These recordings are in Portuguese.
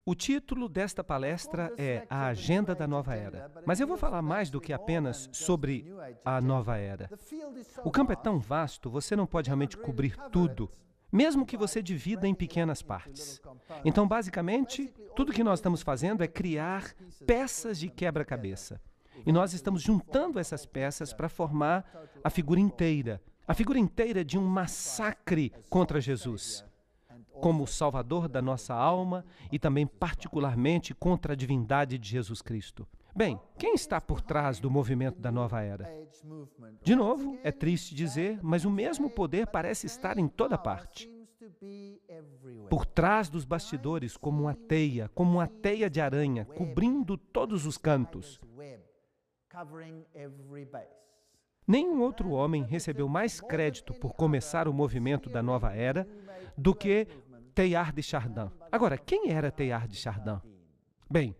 O título desta palestra é A Agenda da Nova Era, mas eu vou falar mais do que apenas sobre a nova era. O campo é tão vasto, você não pode realmente cobrir tudo, mesmo que você divida em pequenas partes. Então, basicamente, tudo que nós estamos fazendo é criar peças de quebra-cabeça. E nós estamos juntando essas peças para formar a figura inteira de um massacre contra Jesus, como o Salvador da nossa alma e também particularmente contra a divindade de Jesus Cristo. Bem, quem está por trás do movimento da nova era? De novo, é triste dizer, mas o mesmo poder parece estar em toda parte. Por trás dos bastidores, como uma teia de aranha, cobrindo todos os cantos. Nenhum outro homem recebeu mais crédito por começar o movimento da nova era do que Teilhard de Chardin. Agora, quem era Teilhard de Chardin? Bem,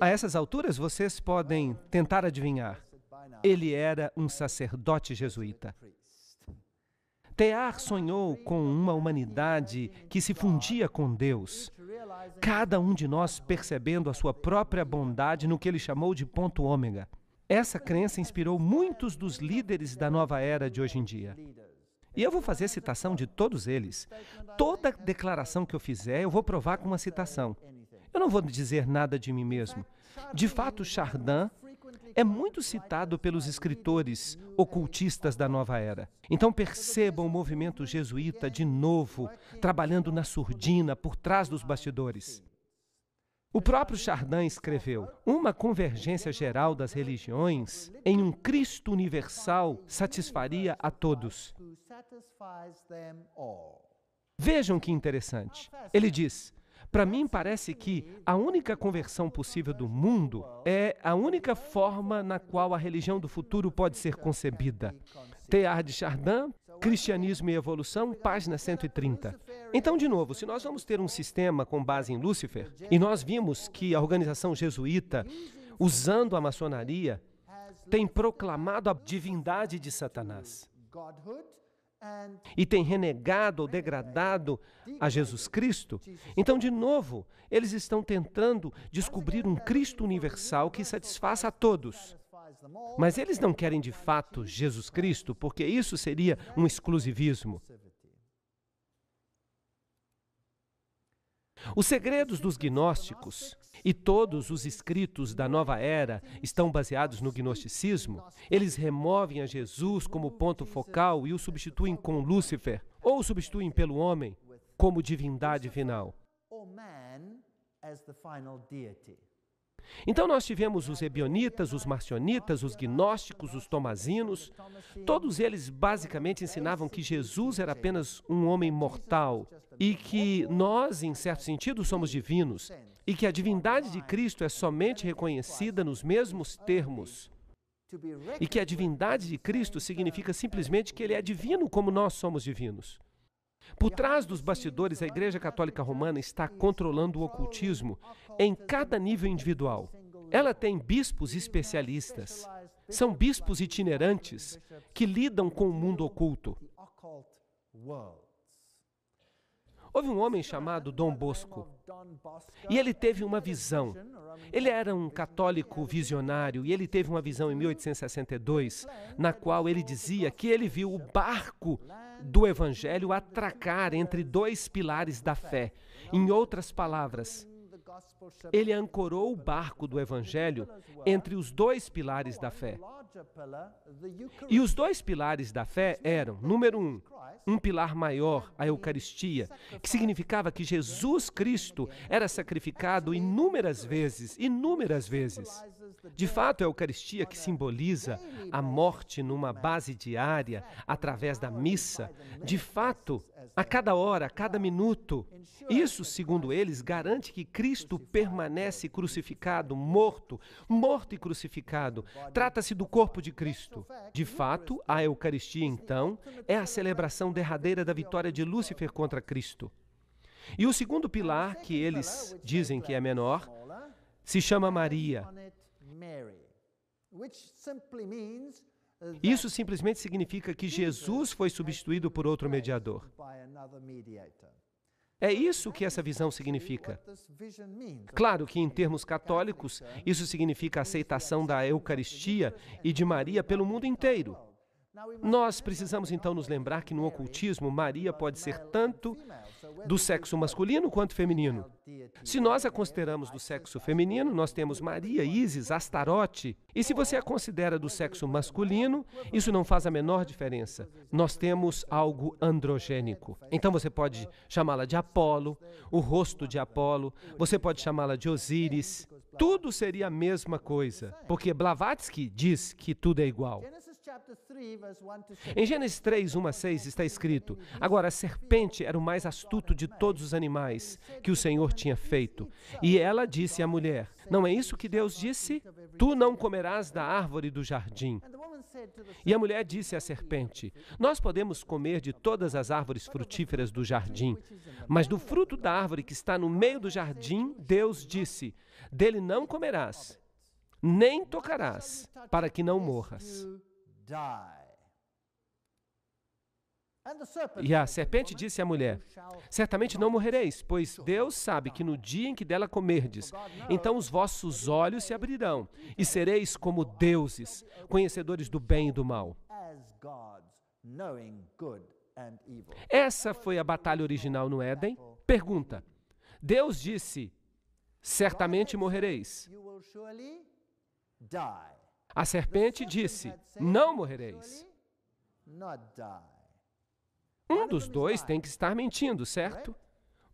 a essas alturas vocês podem tentar adivinhar. Ele era um sacerdote jesuíta. Teilhard sonhou com uma humanidade que se fundia com Deus, cada um de nós percebendo a sua própria bondade no que ele chamou de ponto ômega. Essa crença inspirou muitos dos líderes da nova era de hoje em dia. E eu vou fazer citação de todos eles. Toda declaração que eu fizer, eu vou provar com uma citação. Eu não vou dizer nada de mim mesmo. De fato, Chardin é muito citado pelos escritores ocultistas da nova era. Então percebam o movimento jesuíta de novo, trabalhando na surdina, por trás dos bastidores. O próprio Chardin escreveu: uma convergência geral das religiões em um Cristo universal satisfaria a todos. Vejam que interessante. Ele diz: para mim parece que a única conversão possível do mundo é a única forma na qual a religião do futuro pode ser concebida. Teilhard de Chardin, Cristianismo e Evolução, página 130. Então, de novo, se nós vamos ter um sistema com base em Lúcifer, e nós vimos que a organização jesuíta, usando a maçonaria, tem proclamado a divindade de Satanás, e tem renegado ou degradado a Jesus Cristo, então, de novo, eles estão tentando descobrir um Cristo universal que satisfaça a todos. Mas eles não querem de fato Jesus Cristo, porque isso seria um exclusivismo. Os segredos dos gnósticos e todos os escritos da nova era estão baseados no gnosticismo. Eles removem a Jesus como ponto focal e o substituem com Lúcifer, ou o substituem pelo homem como divindade final. Então nós tivemos os ebionitas, os marcionitas, os gnósticos, os tomazinos. Todos eles basicamente ensinavam que Jesus era apenas um homem mortal e que nós, em certo sentido, somos divinos e que a divindade de Cristo é somente reconhecida nos mesmos termos e que a divindade de Cristo significa simplesmente que ele é divino como nós somos divinos. Por trás dos bastidores, a Igreja Católica Romana está controlando o ocultismo em cada nível individual. Ela tem bispos especialistas. São bispos itinerantes que lidam com o mundo oculto. Houve um homem chamado Dom Bosco, e ele teve uma visão. Ele era um católico visionário, e ele teve uma visão em 1862, na qual ele dizia que ele viu o barco do Evangelho atracar entre dois pilares da fé. Em outras palavras, ele ancorou o barco do Evangelho entre os dois pilares da fé. E os dois pilares da fé eram, número um pilar maior, a Eucaristia, que significava que Jesus Cristo era sacrificado inúmeras vezes. De fato, a Eucaristia, que simboliza a morte numa base diária, através da missa, de fato, a cada hora, a cada minuto. Isso, segundo eles, garante que Cristo permanece crucificado, morto e crucificado. Trata-se do corpo de Cristo. De fato, a Eucaristia, então, é a celebração derradeira da vitória de Lúcifer contra Cristo. E o segundo pilar, que eles dizem que é menor, se chama Maria. Isso simplesmente significa que Jesus foi substituído por outro mediador. É isso que essa visão significa. Claro que, em termos católicos, isso significa a aceitação da Eucaristia e de Maria pelo mundo inteiro. Nós precisamos então nos lembrar que no ocultismo, Maria pode ser tanto do sexo masculino quanto feminino. Se nós a consideramos do sexo feminino, nós temos Maria, Ísis, Astarote. E se você a considera do sexo masculino, isso não faz a menor diferença. Nós temos algo androgênico. Então você pode chamá-la de Apolo, o rosto de Apolo, você pode chamá-la de Osíris. Tudo seria a mesma coisa, porque Blavatsky diz que tudo é igual. Em Gênesis 3, 1 a 6 está escrito: agora a serpente era o mais astuto de todos os animais que o Senhor tinha feito. E ela disse à mulher: não é isso que Deus disse? Tu não comerás da árvore do jardim. E a mulher disse à serpente: nós podemos comer de todas as árvores frutíferas do jardim, mas do fruto da árvore que está no meio do jardim, Deus disse: dele não comerás, nem tocarás, para que não morras. E a serpente disse à mulher: certamente não morrereis, pois Deus sabe que no dia em que dela comerdes, então os vossos olhos se abrirão, e sereis como deuses, conhecedores do bem e do mal. Essa foi a batalha original no Éden. Pergunta: Deus disse: certamente morrereis. A serpente disse: não morrereis. Um dos dois tem que estar mentindo, certo?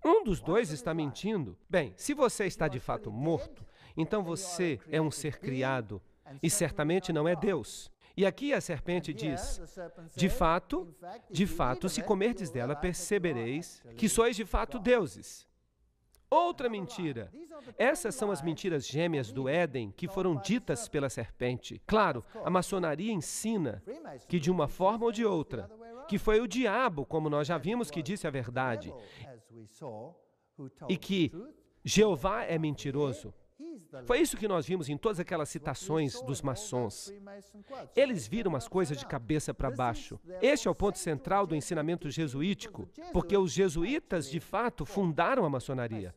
Um dos dois está mentindo. Bem, se você está de fato morto, então você é um ser criado e certamente não é Deus. E aqui a serpente diz: de fato, se comerdes dela, percebereis que sois de fato deuses. Outra mentira. Essas são as mentiras gêmeas do Éden que foram ditas pela serpente. Claro, a maçonaria ensina que de uma forma ou de outra, que foi o diabo, como nós já vimos, que disse a verdade, e que Jeová é mentiroso. Foi isso que nós vimos em todas aquelas citações dos maçons. Eles viram as coisas de cabeça para baixo. Este é o ponto central do ensinamento jesuítico, porque os jesuítas, de fato, fundaram a maçonaria.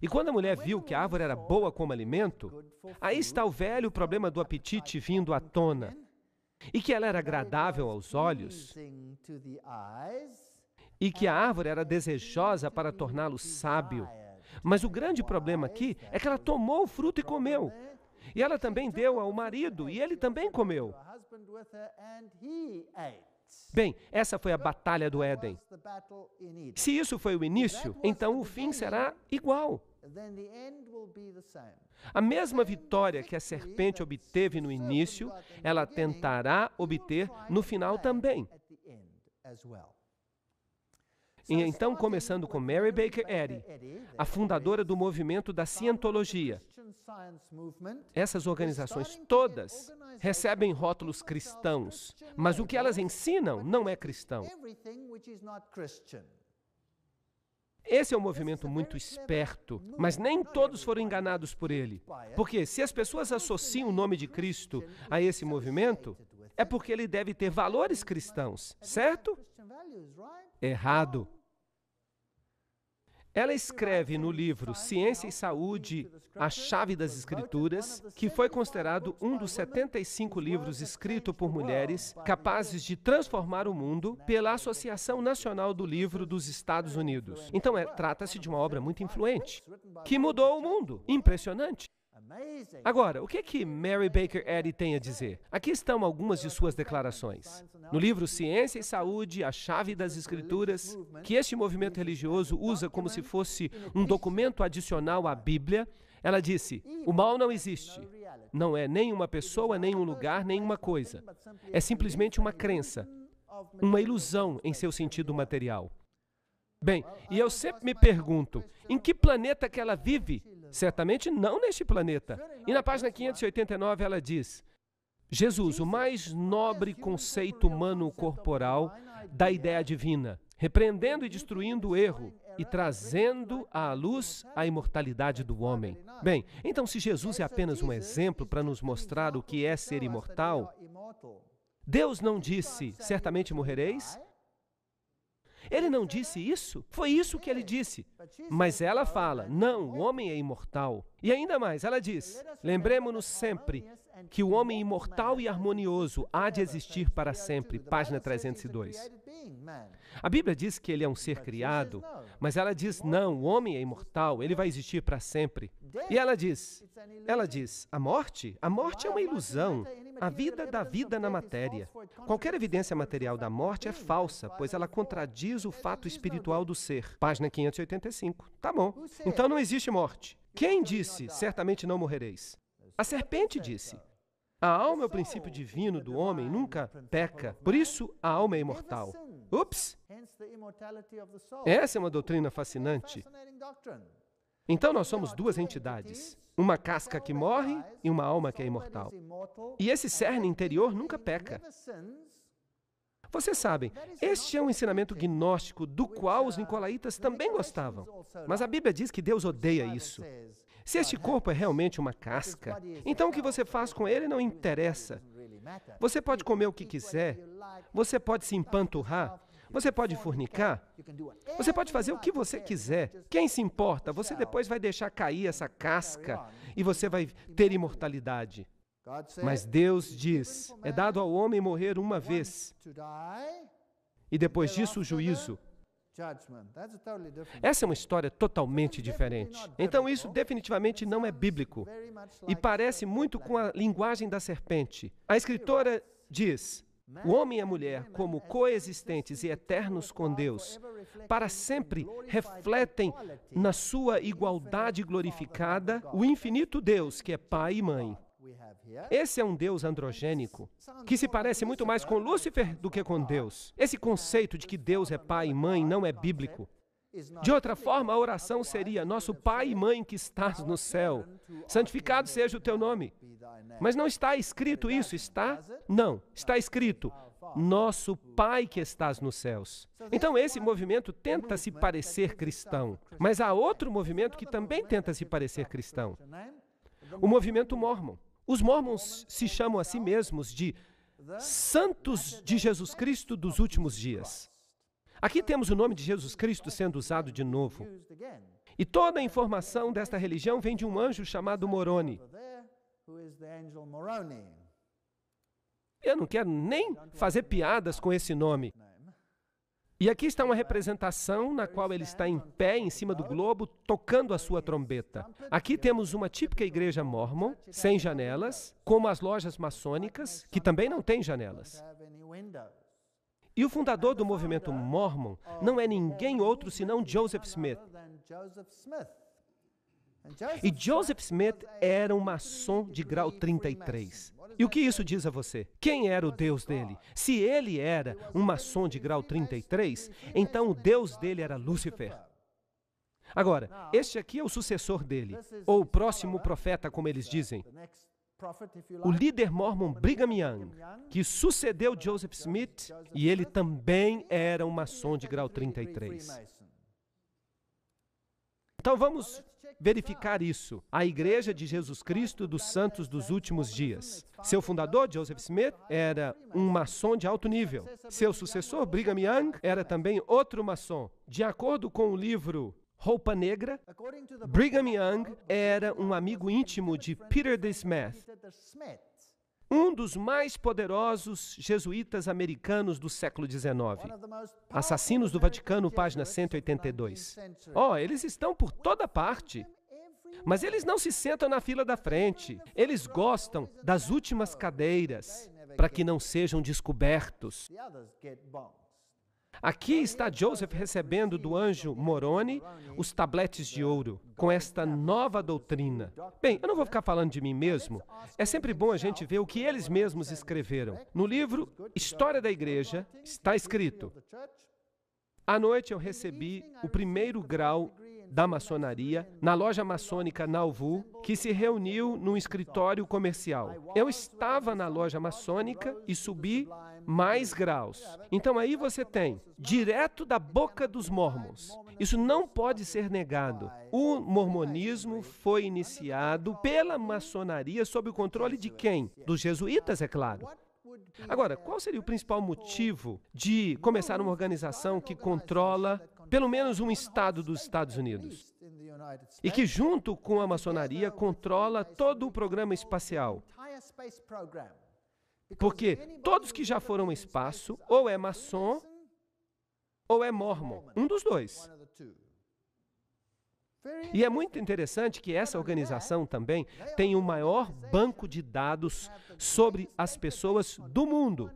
E quando a mulher viu que a árvore era boa como alimento, aí está o velho problema do apetite vindo à tona. E que ela era agradável aos olhos, e que a árvore era desejosa para torná-lo sábio. Mas o grande problema aqui é que ela tomou o fruto e comeu. E ela também deu ao marido, e ele também comeu. Bem, essa foi a batalha do Éden. Se isso foi o início, então o fim será igual. A mesma vitória que a serpente obteve no início, ela tentará obter no final também. E então, começando com Mary Baker Eddy, a fundadora do movimento da cientologia. Essas organizações todas recebem rótulos cristãos, mas o que elas ensinam não é cristão. Esse é um movimento muito esperto, mas nem todos foram enganados por ele. Porque se as pessoas associam o nome de Cristo a esse movimento, é porque ele deve ter valores cristãos, certo? Errado. Ela escreve no livro Ciência e Saúde, a Chave das Escrituras, que foi considerado um dos 75 livros escritos por mulheres capazes de transformar o mundo pela Associação Nacional do Livro dos Estados Unidos. Então, trata-se de uma obra muito influente, que mudou o mundo. Impressionante. Agora, o que Mary Baker Eddy tem a dizer? Aqui estão algumas de suas declarações. No livro Ciência e Saúde, a Chave das Escrituras, que este movimento religioso usa como se fosse um documento adicional à Bíblia, ela disse: o mal não existe. Não é nem uma pessoa, nem um lugar, nem uma coisa. É simplesmente uma crença, uma ilusão em seu sentido material. Bem, e eu sempre me pergunto, em que planeta que ela vive? Certamente não neste planeta. E na página 589 ela diz: Jesus, o mais nobre conceito humano corporal da ideia divina, repreendendo e destruindo o erro e trazendo à luz a imortalidade do homem. Bem, então se Jesus é apenas um exemplo para nos mostrar o que é ser imortal, Deus não disse, certamente morrereis? Ele não disse isso? Foi isso que ele disse. Mas ela fala, não, o homem é imortal. E ainda mais, ela diz, lembremos-nos sempre que o homem imortal e harmonioso há de existir para sempre, página 302. A Bíblia diz que ele é um ser criado, mas ela diz, não, o homem é imortal, ele vai existir para sempre. E ela diz, a morte é uma ilusão. A vida dá vida na matéria. Qualquer evidência material da morte é falsa, pois ela contradiz o fato espiritual do ser. Página 585. Tá bom. Então não existe morte. Quem disse, certamente não morrereis? A serpente disse. A alma é o princípio divino do homem, nunca peca. Por isso, a alma é imortal. Ups! Essa é uma doutrina fascinante. Então, nós somos duas entidades. Uma casca que morre e uma alma que é imortal. E esse cerne interior nunca peca. Vocês sabem, este é um ensinamento gnóstico do qual os nicolaítas também gostavam. Mas a Bíblia diz que Deus odeia isso. Se este corpo é realmente uma casca, então o que você faz com ele não interessa. Você pode comer o que quiser, você pode se empanturrar, você pode fornicar, você pode fazer o que você quiser. Quem se importa? Você depois vai deixar cair essa casca e você vai ter imortalidade. Mas Deus diz, é dado ao homem morrer uma vez, e depois disso o juízo. Essa é uma história totalmente diferente. Então isso definitivamente não é bíblico e parece muito com a linguagem da serpente. A escritora diz, o homem e a mulher, como coexistentes e eternos com Deus, para sempre refletem na sua igualdade glorificada o infinito Deus, que é Pai e Mãe. Esse é um Deus androgênico, que se parece muito mais com Lúcifer do que com Deus. Esse conceito de que Deus é pai e mãe não é bíblico. De outra forma, a oração seria, nosso Pai e Mãe que estás no céu, santificado seja o teu nome. Mas não está escrito isso, está? Não, está escrito, nosso Pai que estás nos céus. Então esse movimento tenta se parecer cristão, mas há outro movimento que também tenta se parecer cristão. O movimento mórmon. Os mórmons se chamam a si mesmos de santos de Jesus Cristo dos últimos dias. Aqui temos o nome de Jesus Cristo sendo usado de novo. E toda a informação desta religião vem de um anjo chamado Moroni. Eu não quero nem fazer piadas com esse nome. E aqui está uma representação na qual ele está em pé em cima do globo, tocando a sua trombeta. Aqui temos uma típica igreja mórmon, sem janelas, como as lojas maçônicas, que também não têm janelas. E o fundador do movimento mórmon não é ninguém outro senão Joseph Smith. E Joseph Smith era um maçom de grau 33. E o que isso diz a você? Quem era o Deus dele? Se ele era um maçom de grau 33, então o Deus dele era Lúcifer. Agora, este aqui é o sucessor dele, ou o próximo profeta, como eles dizem. O líder mórmon Brigham Young, que sucedeu Joseph Smith, e ele também era um maçom de grau 33. Então vamos verificar isso. A Igreja de Jesus Cristo dos Santos dos Últimos Dias. Seu fundador, Joseph Smith, era um maçom de alto nível. Seu sucessor, Brigham Young, era também outro maçom. De acordo com o livro Roupa Negra, Brigham Young era um amigo íntimo de Peter D. Smith, um dos mais poderosos jesuítas americanos do século XIX. Assassinos do Vaticano, página 182. Eles estão por toda parte. Mas eles não se sentam na fila da frente. Eles gostam das últimas cadeiras, para que não sejam descobertos. Aqui está Joseph recebendo do anjo Moroni os tabletes de ouro, com esta nova doutrina. Bem, eu não vou ficar falando de mim mesmo. É sempre bom a gente ver o que eles mesmos escreveram. No livro História da Igreja, está escrito: à noite eu recebi o primeiro grau da maçonaria na loja maçônica Nauvoo, que se reuniu num escritório comercial. Eu estava na loja maçônica e subi mais graus. Então aí você tem, direto da boca dos mormons. Isso não pode ser negado. O mormonismo foi iniciado pela maçonaria sob o controle de quem? Dos jesuítas, é claro. Agora, qual seria o principal motivo de começar uma organização que controla pelo menos um estado dos Estados Unidos? E que, junto com a maçonaria, controla todo o programa espacial? Porque todos que já foram ao espaço, ou é maçom, ou é mormon. Um dos dois. E é muito interessante que essa organização também tem o maior banco de dados sobre as pessoas do mundo.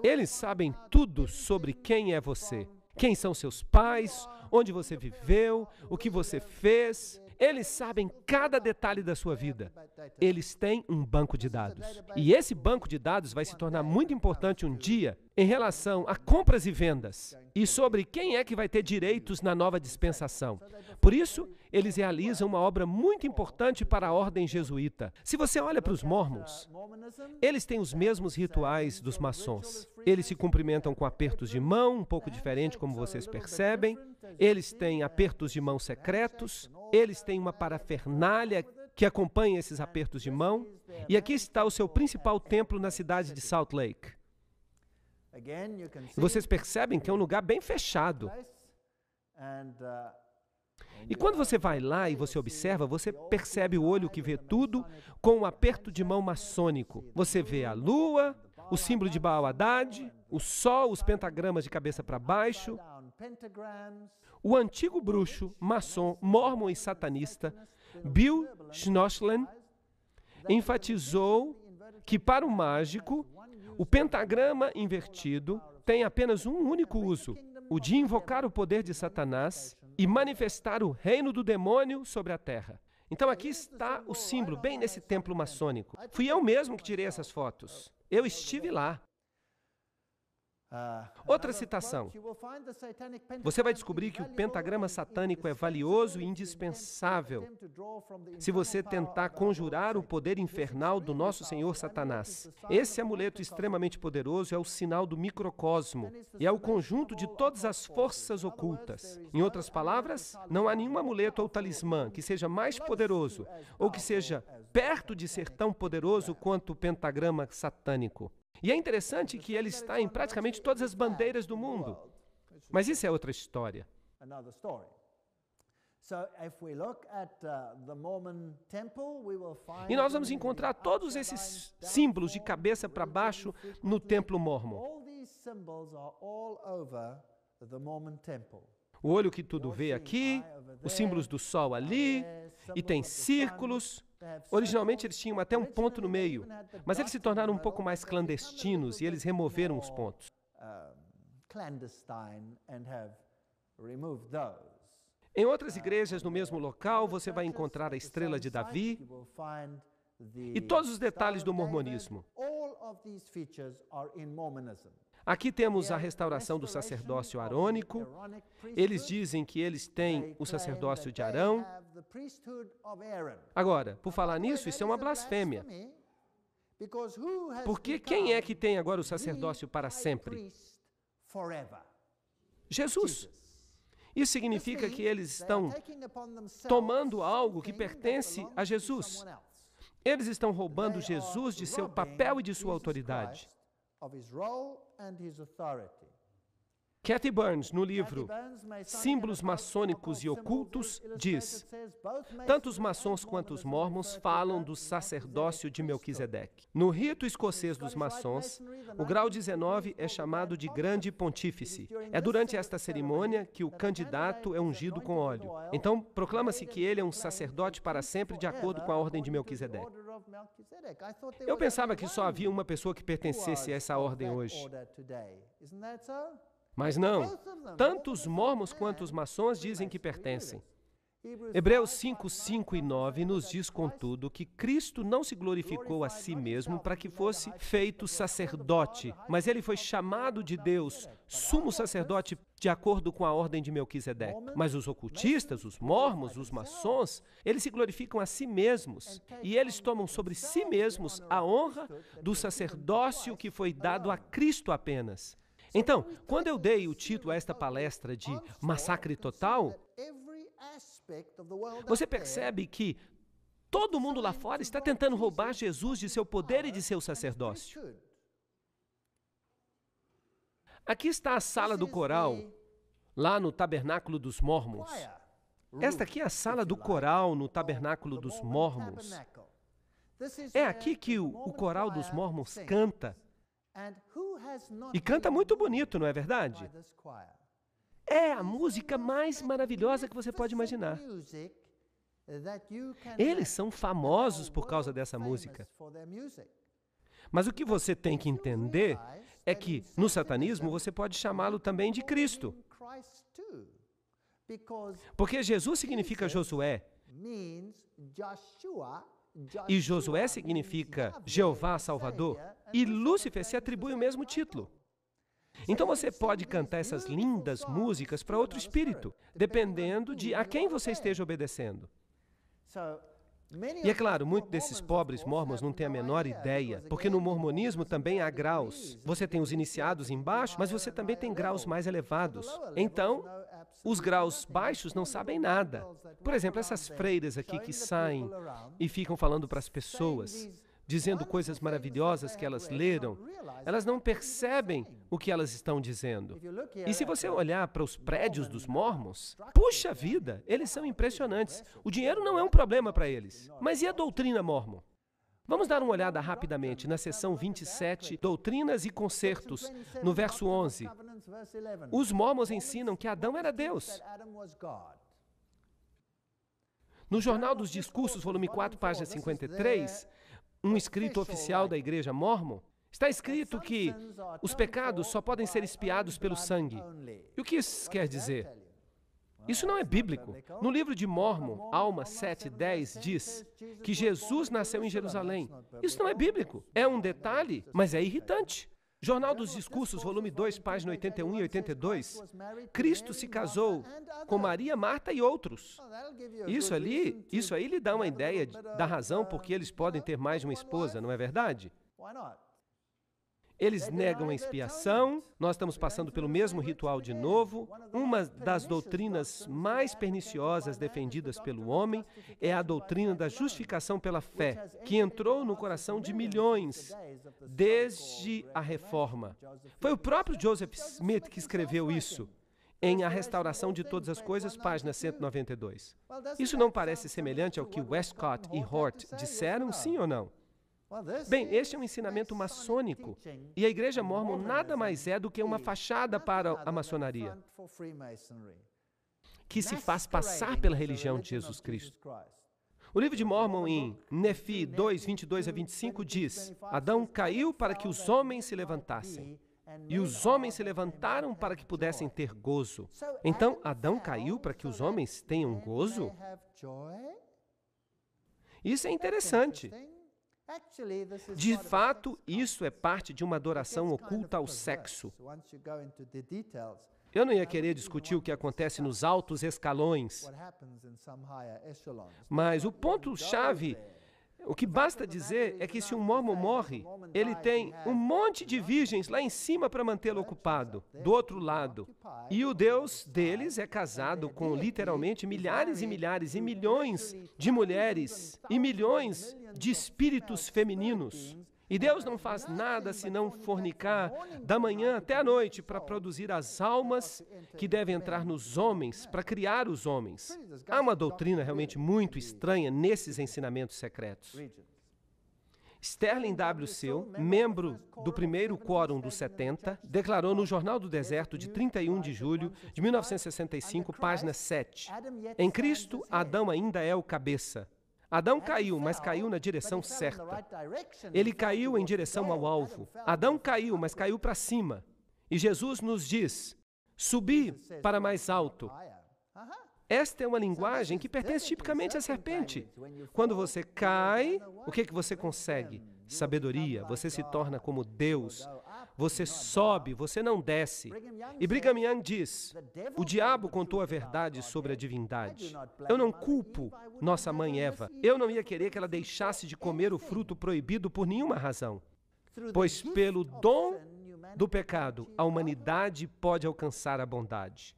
Eles sabem tudo sobre quem é você, quem são seus pais, onde você viveu, o que você fez. Eles sabem cada detalhe da sua vida. Eles têm um banco de dados. E esse banco de dados vai se tornar muito importante um dia em relação a compras e vendas e sobre quem é que vai ter direitos na nova dispensação. Por isso, eles realizam uma obra muito importante para a ordem jesuíta. Se você olha para os mormons, eles têm os mesmos rituais dos maçons. Eles se cumprimentam com apertos de mão, um pouco diferente, como vocês percebem. Eles têm apertos de mão secretos. Eles têm uma parafernália que acompanha esses apertos de mão. E aqui está o seu principal templo na cidade de Salt Lake. Vocês percebem que é um lugar bem fechado. E quando você vai lá e você observa, você percebe o olho que vê tudo com um aperto de mão maçônico. Você vê a lua, o símbolo de Baal Haddad, o sol, os pentagramas de cabeça para baixo. O antigo bruxo, maçom, mormon e satanista, Bill Schnoschlen, enfatizou que para o mágico, o pentagrama invertido tem apenas um único uso, o de invocar o poder de Satanás e manifestar o reino do demônio sobre a terra. Então aqui está o símbolo, bem nesse templo maçônico. Fui eu mesmo que tirei essas fotos. Eu estive lá. Outra citação. Você vai descobrir que o pentagrama satânico é valioso e indispensável se você tentar conjurar o poder infernal do nosso Senhor Satanás. Esse amuleto extremamente poderoso é o sinal do microcosmo e é o conjunto de todas as forças ocultas. Em outras palavras, não há nenhum amuleto ou talismã que seja mais poderoso ou que seja perto de ser tão poderoso quanto o pentagrama satânico. E é interessante que ele está em praticamente todas as bandeiras do mundo. Mas isso é outra história. E nós vamos encontrar todos esses símbolos de cabeça para baixo no templo mormon. O olho que tudo vê aqui, os símbolos do sol ali, e tem círculos. Originalmente eles tinham até um ponto no meio, mas eles se tornaram um pouco mais clandestinos e eles removeram os pontos. Em outras igrejas no mesmo local, você vai encontrar a estrela de Davi e todos os detalhes do mormonismo. Aqui temos a restauração do sacerdócio arônico. Eles dizem que eles têm o sacerdócio de Arão. Agora, por falar nisso, isso é uma blasfêmia. Porque quem é que tem agora o sacerdócio para sempre? Jesus. Isso significa que eles estão tomando algo que pertence a Jesus. Eles estão roubando Jesus de seu papel e de sua autoridade. Kathy Burns, no livro Símbolos Maçônicos e Ocultos, diz: tanto os maçons quanto os mormons falam do sacerdócio de Melquisedeque. No rito escocês dos maçons, o grau 19 é chamado de grande pontífice. É durante esta cerimônia que o candidato é ungido com óleo. Então, proclama-se que ele é um sacerdote para sempre de acordo com a ordem de Melquisedeque. Eu pensava que só havia uma pessoa que pertencesse a essa ordem hoje. Mas não, tanto os mormons quanto os maçons dizem que pertencem. Hebreus 5, 5 e 9 nos diz, contudo, que Cristo não se glorificou a si mesmo para que fosse feito sacerdote, mas ele foi chamado de Deus, sumo sacerdote, de acordo com a ordem de Melquisedeque. Mas os ocultistas, os mormons, os maçons, eles se glorificam a si mesmos e eles tomam sobre si mesmos a honra do sacerdócio que foi dado a Cristo apenas. Então, quando eu dei o título a esta palestra de Massacre Total, você percebe que Todo mundo lá fora está tentando roubar Jesus de seu poder e de seu sacerdócio. Aqui está a sala do coral, lá no Tabernáculo dos Mórmons. Esta aqui é a sala do coral no Tabernáculo dos Mórmons. É aqui que o coral dos Mórmons canta. E canta muito bonito, não é verdade? É a música mais maravilhosa que você pode imaginar. Eles são famosos por causa dessa música. Mas o que você tem que entender é que, no satanismo, você pode chamá-lo também de Cristo. Porque Jesus significa Josué. E Josué significa Jeová Salvador. E Lúcifer se atribui o mesmo título. Então você pode cantar essas lindas músicas para outro espírito, dependendo de a quem você esteja obedecendo. E é claro, muitos desses pobres mormons não têm a menor ideia, porque no mormonismo também há graus. Você tem os iniciados embaixo, mas você também tem graus mais elevados. Então, os graus baixos não sabem nada. Por exemplo, essas freiras aqui que saem e ficam falando para as pessoas, dizendo coisas maravilhosas que elas leram, elas não percebem o que elas estão dizendo. E se você olhar para os prédios dos mormons, puxa vida, eles são impressionantes. O dinheiro não é um problema para eles. Mas e a doutrina mormon? Vamos dar uma olhada rapidamente na seção 27, Doutrinas e Concertos, no verso 11. Os mormons ensinam que Adão era Deus. No Jornal dos Discursos, volume 4, página 53, um escrito oficial da Igreja Mormon, está escrito que os pecados só podem ser expiados pelo sangue. E o que isso quer dizer? Isso não é bíblico. No livro de Mórmon, Alma 7:10, diz que Jesus nasceu em Jerusalém. Isso não é bíblico. É um detalhe, mas é irritante. Jornal dos Discursos, volume 2, página 81 e 82. Cristo se casou com Maria, Marta e outros. Isso aí lhe dá uma ideia da razão por que eles podem ter mais de uma esposa, não é verdade? Eles negam a expiação, nós estamos passando pelo mesmo ritual de novo. Uma das doutrinas mais perniciosas defendidas pelo homem é a doutrina da justificação pela fé, que entrou no coração de milhões desde a Reforma. Foi o próprio Joseph Smith que escreveu isso em A Restauração de Todas as Coisas, página 192. Isso não parece semelhante ao que Westcott e Hort disseram, sim ou não? Bem, este é um ensinamento maçônico, e a Igreja Mormon nada mais é do que uma fachada para a maçonaria, que se faz passar pela religião de Jesus Cristo. O livro de Mórmon, em Nefi 2, 22 a 25, diz: Adão caiu para que os homens se levantassem, e os homens se levantaram para que pudessem ter gozo. Então, Adão caiu para que os homens tenham gozo? Isso é interessante. De fato, isso é parte de uma adoração oculta ao sexo. Eu não ia querer discutir o que acontece nos altos escalões, mas o ponto-chave, o que basta dizer é que se um mormon morre, ele tem um monte de virgens lá em cima para mantê-lo ocupado, do outro lado. E o Deus deles é casado com literalmente milhares e milhares e milhões de mulheres e milhões de espíritos femininos. E Deus não faz nada senão fornicar da manhã até a noite para produzir as almas que devem entrar nos homens, para criar os homens. Há uma doutrina realmente muito estranha nesses ensinamentos secretos. Sterling W. Seal, membro do primeiro Quórum dos 70, declarou no Jornal do Deserto de 31 de julho de 1965, página 7, em Cristo, Adão ainda é o cabeça. Adão caiu, mas caiu na direção certa. Ele caiu em direção ao alvo. Adão caiu, mas caiu para cima. E Jesus nos diz: subi para mais alto. Esta é uma linguagem que pertence tipicamente à serpente. Quando você cai, o que você consegue? Sabedoria. Você se torna como Deus. Você sobe, você não desce. E Brigham Young diz: o diabo contou a verdade sobre a divindade. Eu não culpo nossa mãe Eva. Eu não ia querer que ela deixasse de comer o fruto proibido por nenhuma razão. Pois pelo dom do pecado, a humanidade pode alcançar a bondade.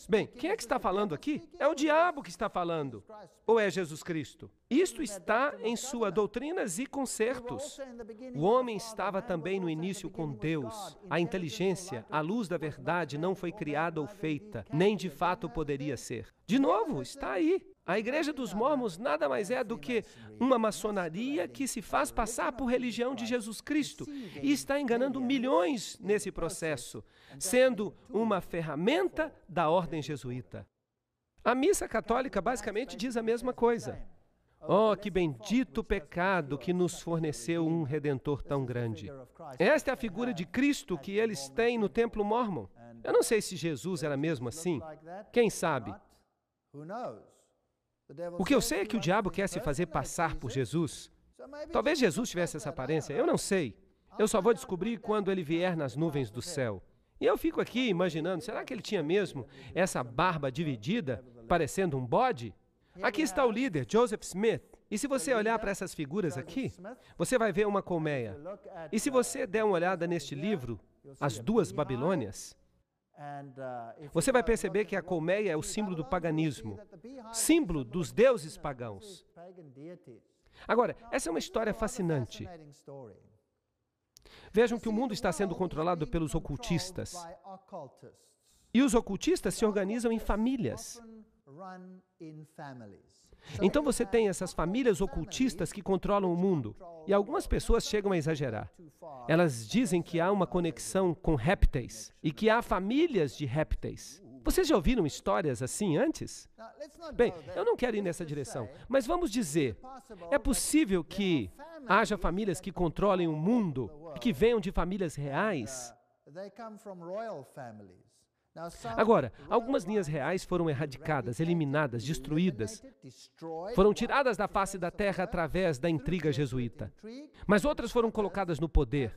Bem, quem é que está falando aqui? É o diabo que está falando. Ou é Jesus Cristo? Isto está em sua doutrinas e concertos. O homem estava também no início com Deus. A inteligência, a luz da verdade não foi criada ou feita, nem de fato poderia ser. De novo, está aí. A Igreja dos Mórmons nada mais é do que uma maçonaria que se faz passar por religião de Jesus Cristo e está enganando milhões nesse processo, sendo uma ferramenta da ordem jesuíta. A missa católica basicamente diz a mesma coisa. Oh, que bendito pecado que nos forneceu um Redentor tão grande. Esta é a figura de Cristo que eles têm no Templo Mórmon. Eu não sei se Jesus era mesmo assim. Quem sabe? O que eu sei é que o diabo quer se fazer passar por Jesus. Talvez Jesus tivesse essa aparência, eu não sei. Eu só vou descobrir quando ele vier nas nuvens do céu. E eu fico aqui imaginando, será que ele tinha mesmo essa barba dividida, parecendo um bode? Aqui está o líder, Joseph Smith. E se você olhar para essas figuras aqui, você vai ver uma colmeia. E se você der uma olhada neste livro, As Duas Babilônias, você vai perceber que a colmeia é o símbolo do paganismo, símbolo dos deuses pagãos. Agora, essa é uma história fascinante. Vejam que o mundo está sendo controlado pelos ocultistas. E os ocultistas se organizam em famílias. Então você tem essas famílias ocultistas que controlam o mundo. E algumas pessoas chegam a exagerar. Elas dizem que há uma conexão com répteis e que há famílias de répteis. Vocês já ouviram histórias assim antes? Bem, eu não quero ir nessa direção, mas vamos dizer, é possível que haja famílias que controlem o mundo e que venham de famílias reais? Agora, algumas linhas reais foram erradicadas, eliminadas, destruídas. Foram tiradas da face da terra através da intriga jesuíta. Mas outras foram colocadas no poder,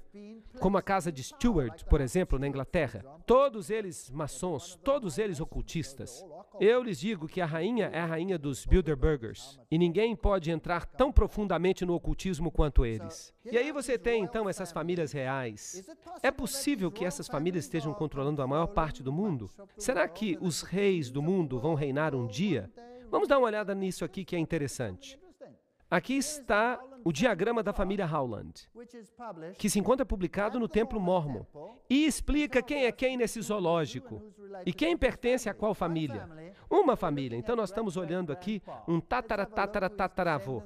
como a casa de Stuart, por exemplo, na Inglaterra. Todos eles maçons, todos eles ocultistas. Eu lhes digo que a rainha é a rainha dos Bilderbergers, e ninguém pode entrar tão profundamente no ocultismo quanto eles. E aí você tem, então, essas famílias reais. É possível que essas famílias estejam controlando a maior parte do mundo? Será que os reis do mundo vão reinar um dia? Vamos dar uma olhada nisso aqui que é interessante. Aqui está o diagrama da família Howland, que se encontra publicado no Templo Mórmon, e explica quem é quem nesse zoológico, e quem pertence a qual família. Uma família. Então nós estamos olhando aqui um tataravô.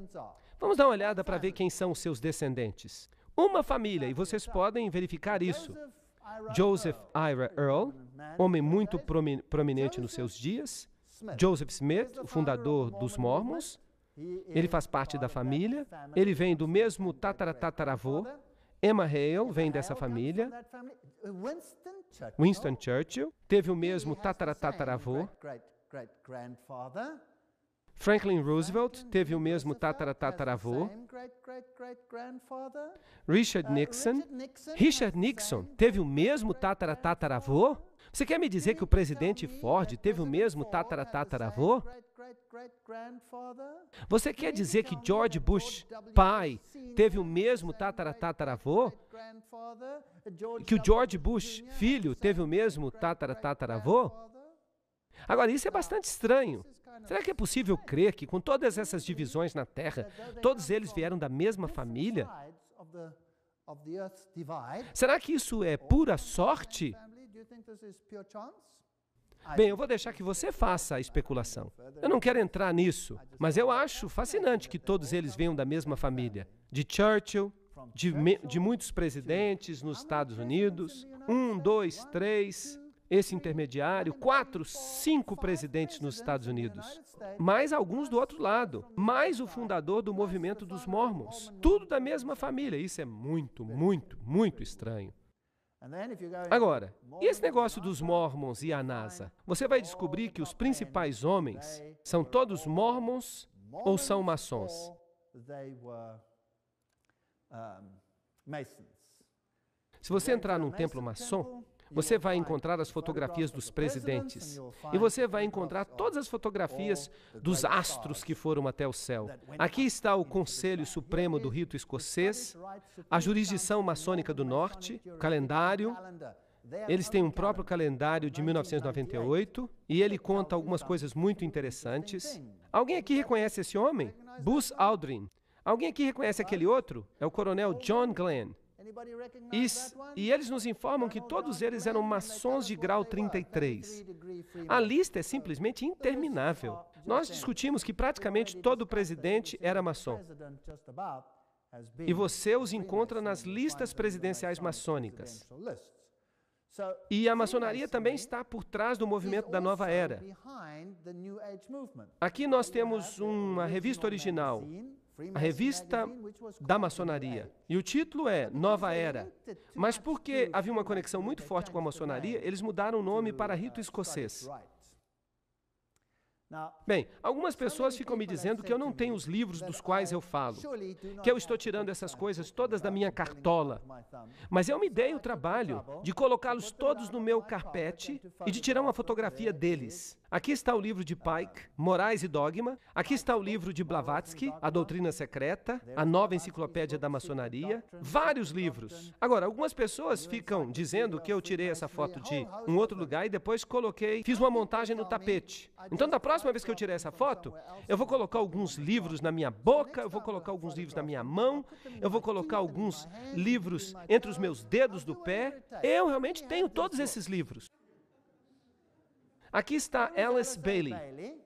Vamos dar uma olhada para ver quem são os seus descendentes. Uma família, e vocês podem verificar isso. Joseph Ira Earl, homem muito prominente nos seus dias. Joseph Smith, o fundador dos Mormons. Ele faz parte da família. Ele vem do mesmo tataravô. Emma Hale vem dessa família. Winston Churchill teve o mesmo tataravô. Franklin Roosevelt teve o mesmo tataravô. Richard Nixon teve o mesmo tataravô? Você quer me dizer que o presidente Ford teve o mesmo tataravô? Você quer dizer que George Bush, pai, teve o mesmo tataravô? Que o George Bush, filho, teve o mesmo tataravô? Agora, isso é bastante estranho. Será que é possível crer que, com todas essas divisões na Terra, todos eles vieram da mesma família? Será que isso é pura sorte? Bem, eu vou deixar que você faça a especulação. Eu não quero entrar nisso, mas eu acho fascinante que todos eles venham da mesma família. De Churchill, de muitos presidentes nos Estados Unidos, 1, 2, 3... esse intermediário, 4, 5 presidentes nos Estados Unidos, mais alguns do outro lado, mais o fundador do movimento dos Mormons, tudo da mesma família. Isso é muito, muito, muito estranho. Agora, e esse negócio dos Mormons e a NASA? Você vai descobrir que os principais homens são todos Mormons ou são maçons? Se você entrar num templo maçom, você vai encontrar as fotografias dos presidentes. E você vai encontrar todas as fotografias dos astros que foram até o céu. Aqui está o Conselho Supremo do Rito Escocês, a jurisdição maçônica do Norte, o calendário. Eles têm um próprio calendário de 1998 e ele conta algumas coisas muito interessantes. Alguém aqui reconhece esse homem? Buzz Aldrin. Alguém aqui reconhece aquele outro? É o coronel John Glenn. E eles nos informam que todos eles eram maçons de grau 33. A lista é simplesmente interminável. Nós discutimos que praticamente todo presidente era maçom. E você os encontra nas listas presidenciais maçônicas. E a maçonaria também está por trás do movimento da Nova Era. Aqui nós temos uma revista original, a revista da maçonaria. E o título é Nova Era. Mas porque havia uma conexão muito forte com a maçonaria, eles mudaram o nome para Rito Escocês. Bem, algumas pessoas ficam me dizendo que eu não tenho os livros dos quais eu falo, que eu estou tirando essas coisas todas da minha cartola. Mas eu me dei o trabalho de colocá-los todos no meu carpete e de tirar uma fotografia deles. Aqui está o livro de Pike, Morais e Dogma. Aqui está o livro de Blavatsky, A Doutrina Secreta, a Nova Enciclopédia da Maçonaria. Vários livros. Agora, algumas pessoas ficam dizendo que eu tirei essa foto de um outro lugar e depois fiz uma montagem no tapete. Então, da próxima vez que eu tirar essa foto, eu vou colocar alguns livros na minha boca, eu vou colocar alguns livros na minha mão, eu vou colocar alguns livros entre os meus dedos do pé. Eu realmente tenho todos esses livros. Aqui está Alice Bailey,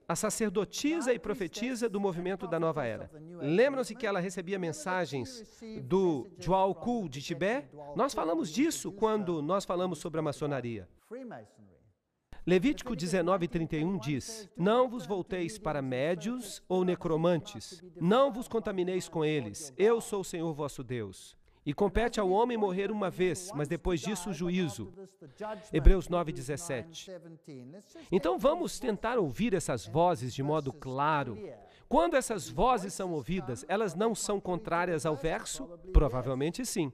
a sacerdotisa e profetisa do movimento da Nova Era. Lembram-se que ela recebia mensagens do Djwhal Khul de Tibete? Nós falamos disso quando nós falamos sobre a maçonaria. Levítico 19:31 diz: Não vos volteis para médios ou necromantes, não vos contamineis com eles, eu sou o Senhor vosso Deus. E compete ao homem morrer uma vez, mas depois disso o juízo. Hebreus 9:17. Então vamos tentar ouvir essas vozes de modo claro. Quando essas vozes são ouvidas, elas não são contrárias ao verso? Provavelmente sim.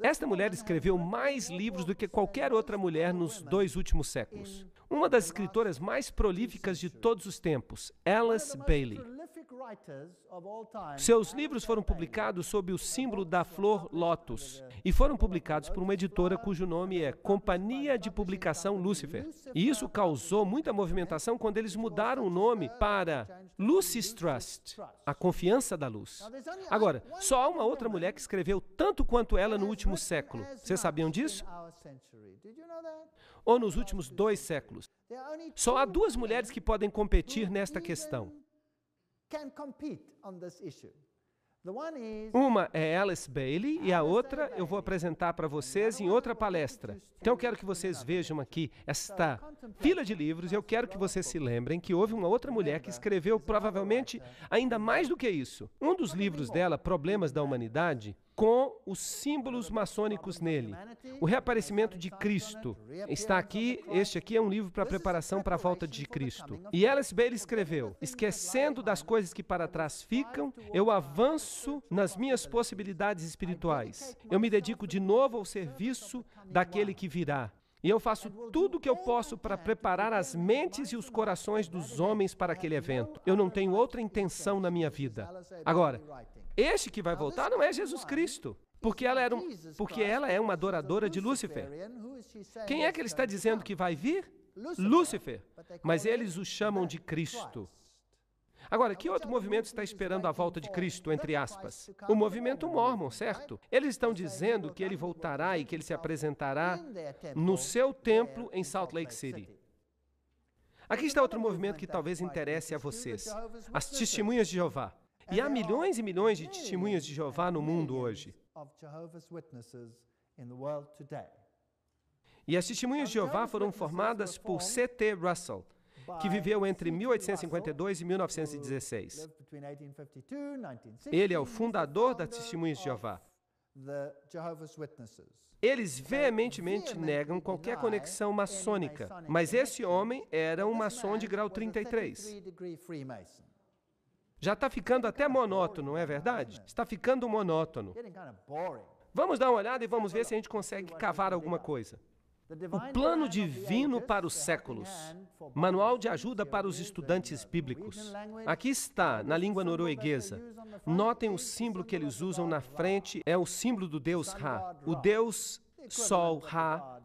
Esta mulher escreveu mais livros do que qualquer outra mulher nos 2 últimos séculos. Uma das escritoras mais prolíficas de todos os tempos, Alice Bailey. Seus livros foram publicados sob o símbolo da flor lótus e foram publicados por uma editora cujo nome é Companhia de Publicação Lucifer. E isso causou muita movimentação quando eles mudaram o nome para Lucis Trust, a confiança da luz. Agora, só há uma outra mulher que escreveu tanto quanto ela no último século. Vocês sabiam disso? Ou nos últimos 2 séculos. Só há 2 mulheres que podem competir nesta questão. Uma é Alice Bailey e a outra eu vou apresentar para vocês em outra palestra. Então eu quero que vocês vejam aqui esta fila de livros e eu quero que vocês se lembrem que houve uma outra mulher que escreveu provavelmente ainda mais do que isso. Um dos livros dela, Problemas da Humanidade, com os símbolos maçônicos nele. O reaparecimento de Cristo está aqui. Este aqui é um livro para preparação para a volta de Cristo. E Alice Bailey escreveu: esquecendo das coisas que para trás ficam, eu avanço nas minhas possibilidades espirituais. Eu me dedico de novo ao serviço daquele que virá. E eu faço tudo o que eu posso para preparar as mentes e os corações dos homens para aquele evento. Eu não tenho outra intenção na minha vida. Agora, este que vai voltar não é Jesus Cristo, porque ela é uma adoradora de Lúcifer. Quem é que ele está dizendo que vai vir? Lúcifer. Mas eles o chamam de Cristo. Agora, que outro movimento está esperando a volta de Cristo, entre aspas? O movimento Mórmon, certo? Eles estão dizendo que ele voltará e que ele se apresentará no seu templo em Salt Lake City. Aqui está outro movimento que talvez interesse a vocês: as Testemunhas de Jeová. E há milhões e milhões de testemunhas de Jeová no mundo hoje. E as Testemunhas de Jeová foram formadas por C.T. Russell, que viveu entre 1852 e 1916. Ele é o fundador das Testemunhas de Jeová. Eles veementemente negam qualquer conexão maçônica, mas esse homem era um maçom de grau 33. Já está ficando até monótono, não é verdade? Está ficando monótono. Vamos dar uma olhada e vamos ver se a gente consegue cavar alguma coisa. O Plano Divino para os Séculos. Manual de ajuda para os estudantes bíblicos. Aqui está, na língua norueguesa. Notem o símbolo que eles usam na frente. É o símbolo do Deus Ra. O Deus Sol, Ra,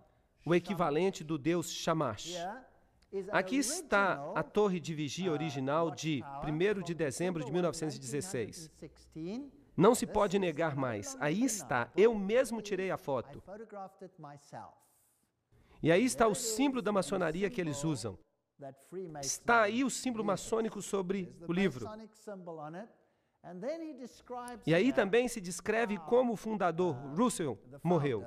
o equivalente do deus Shamash. Aqui está a torre de vigia original de 1º de dezembro de 1916. Não se pode negar mais. Aí está, eu mesmo tirei a foto. E aí está o símbolo da maçonaria que eles usam. Está aí o símbolo maçônico sobre o livro. E aí também se descreve como o fundador, Russell, morreu.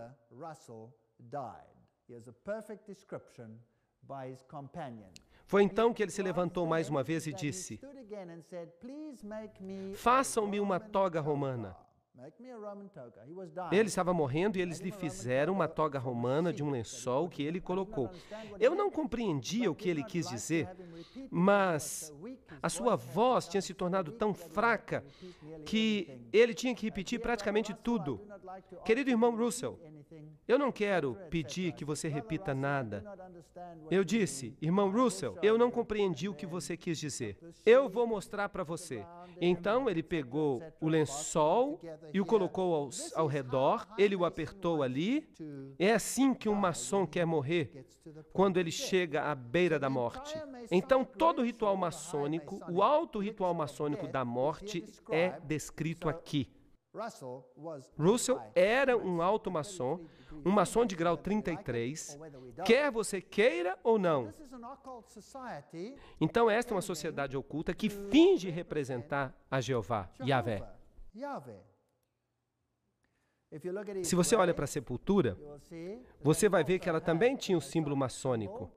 Foi então que ele se levantou mais uma vez e disse: façam-me uma toga romana. Ele estava morrendo e eles lhe fizeram uma toga romana de um lençol que ele colocou. Eu não compreendia o que ele quis dizer, mas a sua voz tinha se tornado tão fraca que ele tinha que repetir praticamente tudo. Querido irmão Russell, eu não quero pedir que você repita nada. Eu disse: irmão Russell, eu não compreendi o que você quis dizer. Eu vou mostrar para você. Então ele pegou o lençol e o colocou ao redor, ele o apertou ali. É assim que um maçom quer morrer, quando ele chega à beira da morte. Então todo o ritual maçônico, o alto ritual maçônico da morte é descrito aqui. Russell era um alto maçom, um maçom de grau 33, quer você queira ou não. Então esta é uma sociedade oculta que finge representar a Jeová, Yahvé. Se você olha para a sepultura, você vai ver que ela também tinha um símbolo maçônico.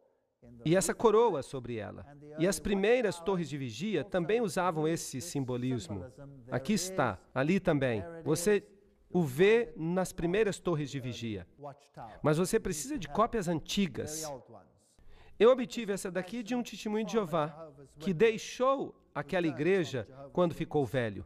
E essa coroa sobre ela. E as primeiras torres de vigia também usavam esse simbolismo. Aqui está, ali também. Você o vê nas primeiras torres de vigia. Mas você precisa de cópias antigas. Eu obtive essa daqui de um testemunho de Jeová, que deixou aquela igreja quando ficou velho.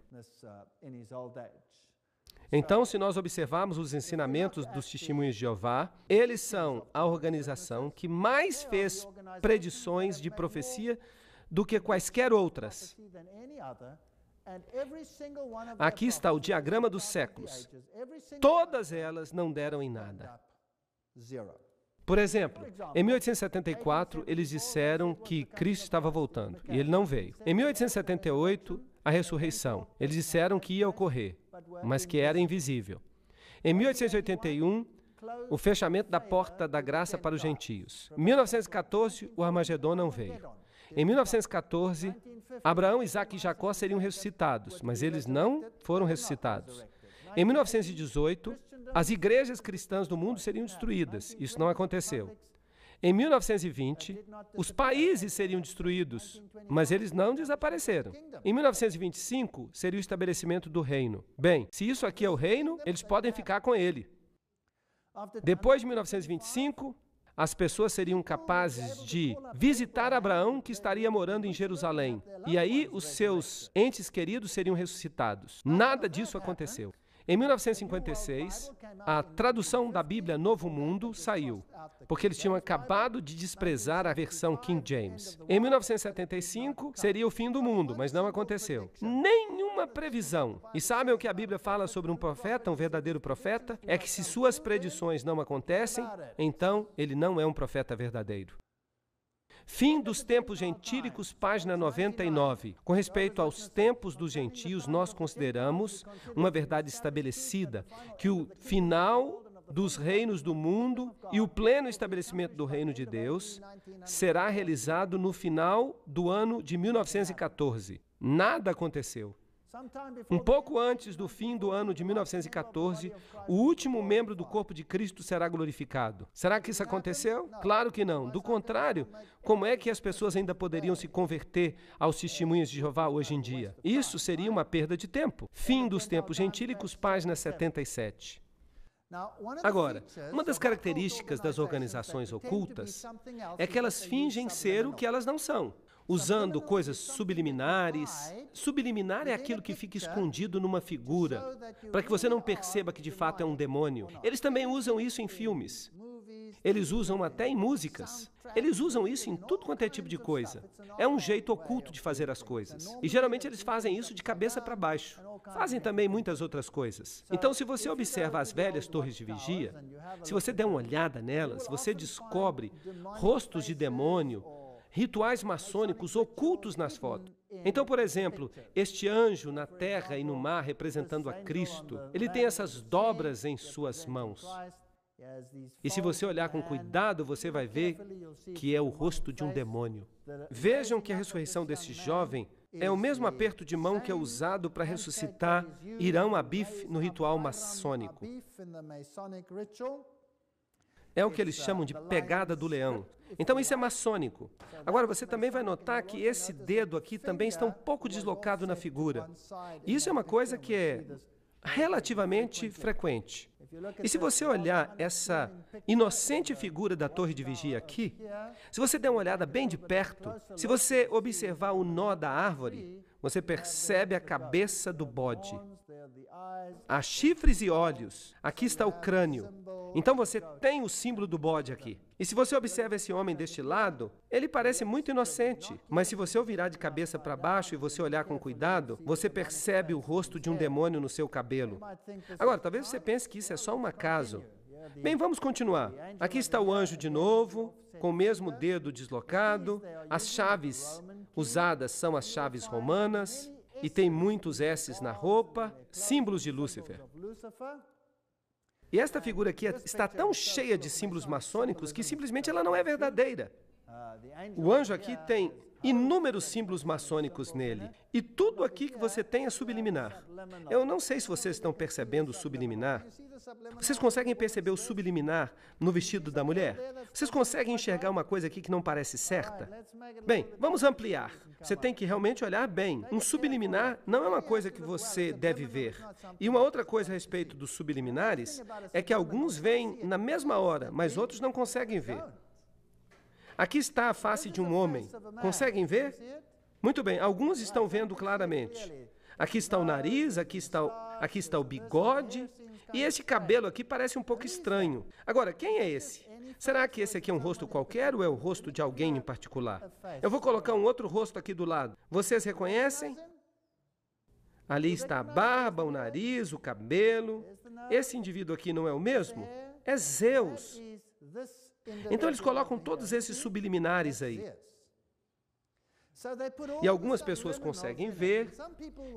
Então, se nós observarmos os ensinamentos dos testemunhos de Jeová, eles são a organização que mais fez predições de profecia do que quaisquer outras. Aqui está o diagrama dos séculos. Todas elas não deram em nada. Por exemplo, em 1874, eles disseram que Cristo estava voltando, e ele não veio. Em 1878, a ressurreição. Eles disseram que ia ocorrer, mas que era invisível. Em 1881, o fechamento da porta da graça para os gentios. Em 1914, o Armagedon não veio. Em 1914, Abraão, Isaque e Jacó seriam ressuscitados, mas eles não foram ressuscitados. Em 1918, as igrejas cristãs do mundo seriam destruídas. Isso não aconteceu. Em 1920, os países seriam destruídos, mas eles não desapareceram. Em 1925, seria o estabelecimento do reino. Bem, se isso aqui é o reino, eles podem ficar com ele. Depois de 1925, as pessoas seriam capazes de visitar Abraão, que estaria morando em Jerusalém. E aí, os seus entes queridos seriam ressuscitados. Nada disso aconteceu. Em 1956, a tradução da Bíblia Novo Mundo saiu, porque eles tinham acabado de desprezar a versão King James. Em 1975, seria o fim do mundo, mas não aconteceu. Nenhuma previsão. E sabem o que a Bíblia fala sobre um profeta, um verdadeiro profeta? É que se suas predições não acontecem, então ele não é um profeta verdadeiro. Fim dos tempos gentílicos, página 99. Com respeito aos tempos dos gentios, nós consideramos uma verdade estabelecida, que o final dos reinos do mundo e o pleno estabelecimento do reino de Deus será realizado no final do ano de 1914. Nada aconteceu. Um pouco antes do fim do ano de 1914, o último membro do corpo de Cristo será glorificado. Será que isso aconteceu? Claro que não. Do contrário, como é que as pessoas ainda poderiam se converter aos testemunhos de Jeová hoje em dia? Isso seria uma perda de tempo. Fim dos tempos gentílicos, página 77. Agora, uma das características das organizações ocultas é que elas fingem ser o que elas não são, usando coisas subliminares. Subliminar é aquilo que fica escondido numa figura, para que você não perceba que de fato é um demônio. Eles também usam isso em filmes. Eles usam até em músicas. Eles usam isso em tudo quanto é tipo de coisa. É um jeito oculto de fazer as coisas. E geralmente eles fazem isso de cabeça para baixo. Fazem também muitas outras coisas. Então, se você observa as velhas torres de vigia, se você der uma olhada nelas, você descobre rostos de demônio, rituais maçônicos ocultos nas fotos. Então, por exemplo, este anjo na terra e no mar representando a Cristo, ele tem essas dobras em suas mãos. E se você olhar com cuidado, você vai ver que é o rosto de um demônio. Vejam que a ressurreição desse jovem é o mesmo aperto de mão que é usado para ressuscitar Irão Abif no ritual maçônico. É o que eles chamam de pegada do leão. Então isso é maçônico. Agora você também vai notar que esse dedo aqui também está um pouco deslocado na figura. Isso é uma coisa que é relativamente frequente. E se você olhar essa inocente figura da torre de vigia aqui, se você der uma olhada bem de perto, se você observar o nó da árvore, você percebe a cabeça do bode. Há chifres e olhos. Aqui está o crânio. Então você tem o símbolo do bode aqui. E se você observa esse homem deste lado, ele parece muito inocente. Mas se você o virar de cabeça para baixo e você olhar com cuidado, você percebe o rosto de um demônio no seu cabelo. Agora, talvez você pense que isso é só um acaso. Bem, vamos continuar. Aqui está o anjo de novo, com o mesmo dedo deslocado. As chaves usadas são as chaves romanas. E tem muitos S's na roupa, símbolos de Lúcifer. E esta figura aqui está tão cheia de símbolos maçônicos que simplesmente ela não é verdadeira. O anjo aqui tem inúmeros símbolos maçônicos nele. E tudo aqui que você tem é subliminar. Eu não sei se vocês estão percebendo o subliminar. Vocês conseguem perceber o subliminar no vestido da mulher? Vocês conseguem enxergar uma coisa aqui que não parece certa? Bem, vamos ampliar. Você tem que realmente olhar bem. Um subliminar não é uma coisa que você deve ver. E uma outra coisa a respeito dos subliminares é que alguns veem na mesma hora, mas outros não conseguem ver. Aqui está a face de um homem. Conseguem ver? Muito bem, alguns estão vendo claramente. Aqui está o nariz, aqui está o bigode, e esse cabelo aqui parece um pouco estranho. Agora, quem é esse? Será que esse aqui é um rosto qualquer ou é o rosto de alguém em particular? Eu vou colocar um outro rosto aqui do lado. Vocês reconhecem? Ali está a barba, o nariz, o cabelo. Esse indivíduo aqui não é o mesmo? É Zeus. Então eles colocam todos esses subliminares aí. E algumas pessoas conseguem ver.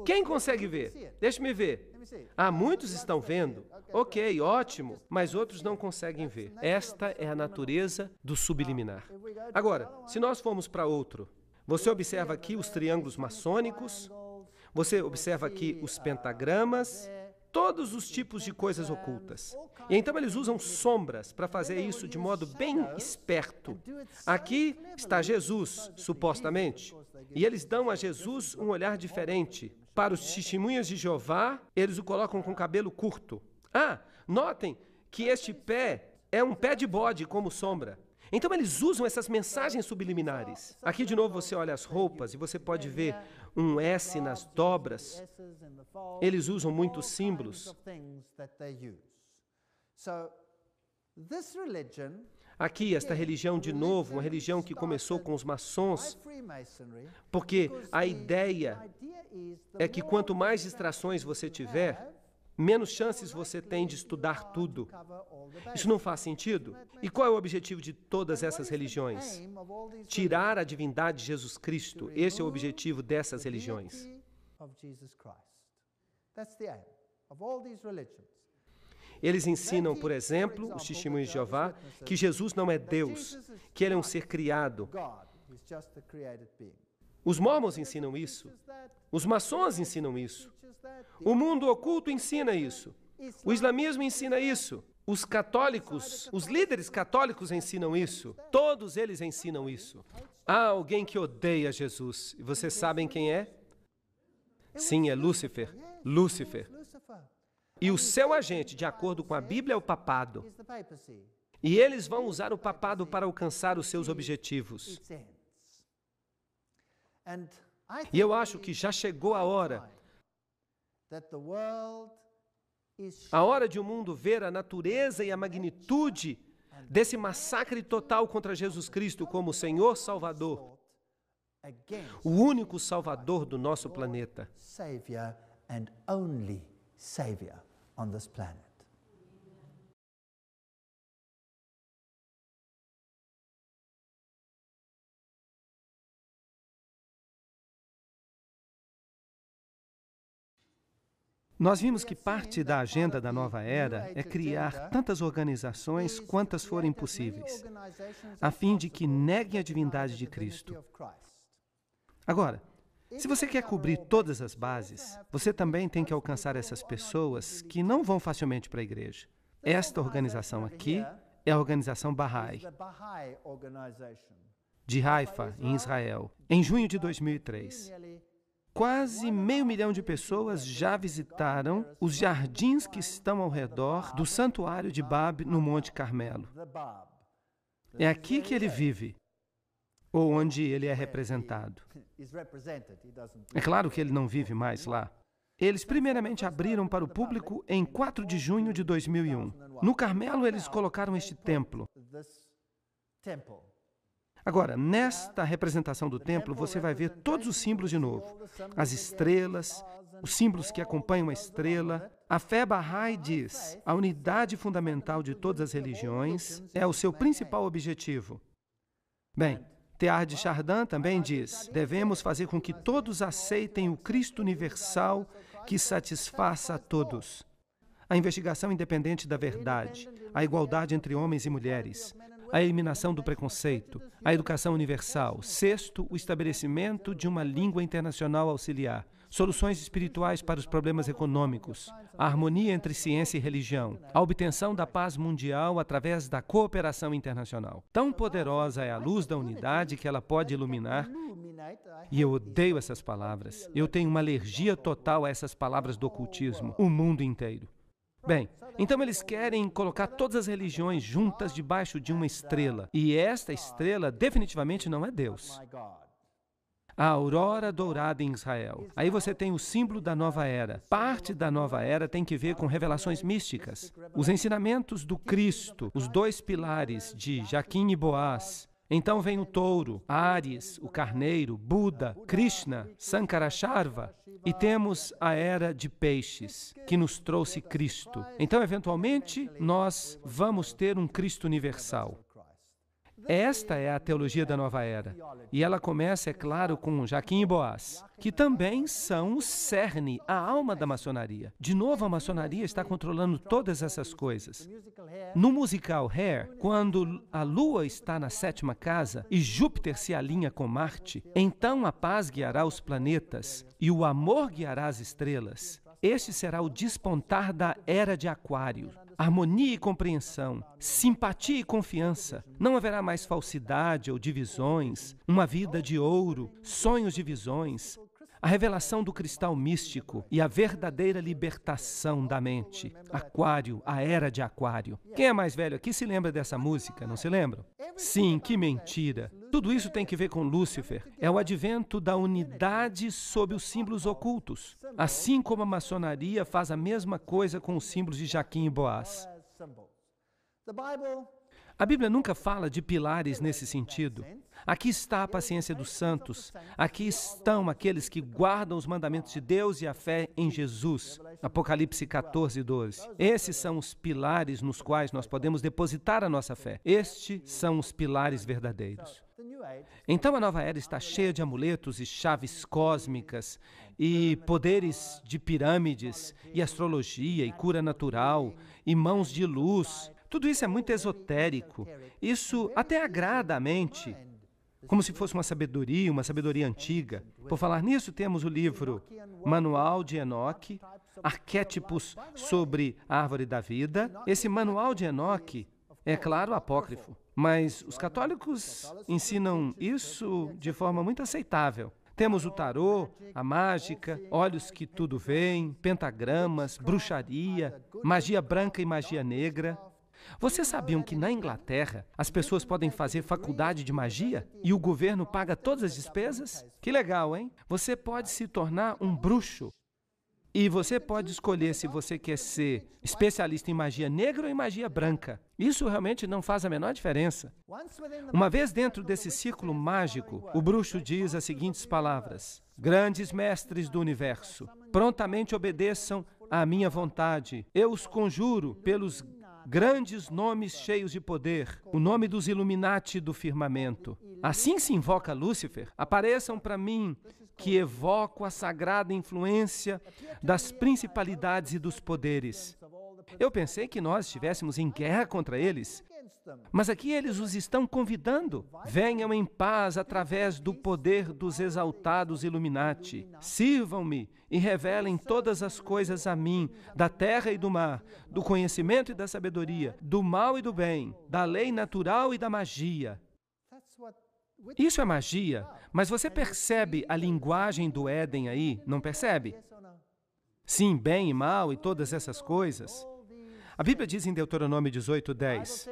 Quem consegue ver? Deixe-me ver. Ah, muitos estão vendo. Ok, ótimo. Mas outros não conseguem ver. Esta é a natureza do subliminar. Agora, se nós formos para outro, você observa aqui os triângulos maçônicos, você observa aqui os pentagramas, todos os tipos de coisas ocultas. E então eles usam sombras para fazer isso de modo bem esperto. Aqui está Jesus, supostamente, e eles dão a Jesus um olhar diferente. Para os testemunhas de Jeová, eles o colocam com cabelo curto. Ah, notem que este pé é um pé de bode como sombra. Então eles usam essas mensagens subliminares. Aqui de novo você olha as roupas e você pode ver um S nas dobras. Eles usam muitos símbolos. Aqui, esta religião, de novo, uma religião que começou com os maçons, porque a ideia é que quanto mais distrações você tiver, menos chances você tem de estudar tudo. Isso não faz sentido? E qual é o objetivo de todas essas religiões? Tirar a divindade de Jesus Cristo. Esse é o objetivo dessas religiões. Eles ensinam, por exemplo, os testemunhos de Jeová, que Jesus não é Deus, que Ele é um ser criado. Os mormons ensinam isso. Os maçons ensinam isso. O mundo oculto ensina isso. O islamismo ensina isso. Os católicos, os líderes católicos ensinam isso. Todos eles ensinam isso. Há alguém que odeia Jesus. E vocês sabem quem é? Sim, é Lúcifer. Lúcifer. E o seu agente, de acordo com a Bíblia, é o papado. E eles vão usar o papado para alcançar os seus objetivos. E eu acho que já chegou a hora de o mundo ver a natureza e a magnitude desse massacre total contra Jesus Cristo como Senhor Salvador, o único Salvador do nosso planeta. Savior and only Savior on this planet. Nós vimos que parte da agenda da nova era é criar tantas organizações quantas forem possíveis, a fim de que neguem a divindade de Cristo. Agora, se você quer cobrir todas as bases, você também tem que alcançar essas pessoas que não vão facilmente para a igreja. Esta organização aqui é a organização Bahá'í, de Haifa, em Israel, em junho de 2003. Quase 500 mil de pessoas já visitaram os jardins que estão ao redor do santuário de Bab, no Monte Carmelo. É aqui que ele vive, ou onde ele é representado. É claro que ele não vive mais lá. Eles primeiramente abriram para o público em 4 de junho de 2001. No Carmelo, eles colocaram este templo. Agora, nesta representação do templo, você vai ver todos os símbolos de novo. As estrelas, os símbolos que acompanham a estrela. A fé Bahá'í diz: a unidade fundamental de todas as religiões é o seu principal objetivo. Bem, Teilhard de Chardin também diz: devemos fazer com que todos aceitem o Cristo universal que satisfaça a todos. A investigação independente da verdade, a igualdade entre homens e mulheres, a eliminação do preconceito, a educação universal. Sexto, o estabelecimento de uma língua internacional auxiliar. Soluções espirituais para os problemas econômicos, a harmonia entre ciência e religião, a obtenção da paz mundial através da cooperação internacional. Tão poderosa é a luz da unidade que ela pode iluminar, e eu odeio essas palavras. Eu tenho uma alergia total a essas palavras do ocultismo, o mundo inteiro. Bem, então eles querem colocar todas as religiões juntas debaixo de uma estrela. E esta estrela definitivamente não é Deus. A aurora dourada em Israel. Aí você tem o símbolo da nova era. Parte da nova era tem que ver com revelações místicas. Os ensinamentos do Cristo, os 2 pilares de Jaquim e Boaz. Então vem o touro, Áries, o carneiro, Buda, Krishna, Sankarasharva. E temos a era de peixes, que nos trouxe Cristo. Então, eventualmente, nós vamos ter um Cristo universal. Esta é a teologia da nova era. E ela começa, é claro, com Jaquim e Boaz, que também são o cerne, a alma da maçonaria. De novo, a maçonaria está controlando todas essas coisas. No musical Hair, quando a Lua está na 7ª casa e Júpiter se alinha com Marte, então a paz guiará os planetas e o amor guiará as estrelas. Este será o despontar da era de Aquário. Harmonia e compreensão, simpatia e confiança. Não haverá mais falsidade ou divisões, uma vida de ouro, sonhos de visões, a revelação do cristal místico e a verdadeira libertação da mente. Aquário, a era de Aquário. Quem é mais velho aqui se lembra dessa música, não se lembra? Sim, que mentira. Tudo isso tem que ver com Lúcifer. É o advento da unidade sob os símbolos ocultos. Assim como a maçonaria faz a mesma coisa com os símbolos de Jaquim e Boaz. A Bíblia nunca fala de pilares nesse sentido. Aqui está a paciência dos santos. Aqui estão aqueles que guardam os mandamentos de Deus e a fé em Jesus. Apocalipse 14, 12. Esses são os pilares nos quais nós podemos depositar a nossa fé. Estes são os pilares verdadeiros. Então a nova era está cheia de amuletos e chaves cósmicas e poderes de pirâmides e astrologia e cura natural e mãos de luz. Tudo isso é muito esotérico. Isso até agrada a mente, como se fosse uma sabedoria antiga. Por falar nisso, temos o livro Manual de Enoque, Arquétipos sobre a Árvore da Vida. Esse Manual de Enoque é, claro, apócrifo, mas os católicos ensinam isso de forma muito aceitável. Temos o tarô, a mágica, olhos que tudo veem, pentagramas, bruxaria, magia branca e magia negra. Vocês sabiam que na Inglaterra as pessoas podem fazer faculdade de magia e o governo paga todas as despesas? Que legal, hein? Você pode se tornar um bruxo. E você pode escolher se você quer ser especialista em magia negra ou em magia branca. Isso realmente não faz a menor diferença. Uma vez dentro desse círculo mágico, o bruxo diz as seguintes palavras: grandes mestres do universo, prontamente obedeçam à minha vontade. Eu os conjuro pelos grandes nomes cheios de poder, o nome dos Illuminati do firmamento. Assim se invoca Lúcifer. Apareçam para mim, que evoco a sagrada influência das principalidades e dos poderes. Eu pensei que nós estivéssemos em guerra contra eles, mas aqui eles os estão convidando. Venham em paz através do poder dos exaltados Illuminati. Sirvam-me e revelem todas as coisas a mim, da terra e do mar, do conhecimento e da sabedoria, do mal e do bem, da lei natural e da magia. Isso é magia, mas você percebe a linguagem do Éden aí? Não percebe? Sim, bem e mal e todas essas coisas. A Bíblia diz em Deuteronômio 18:10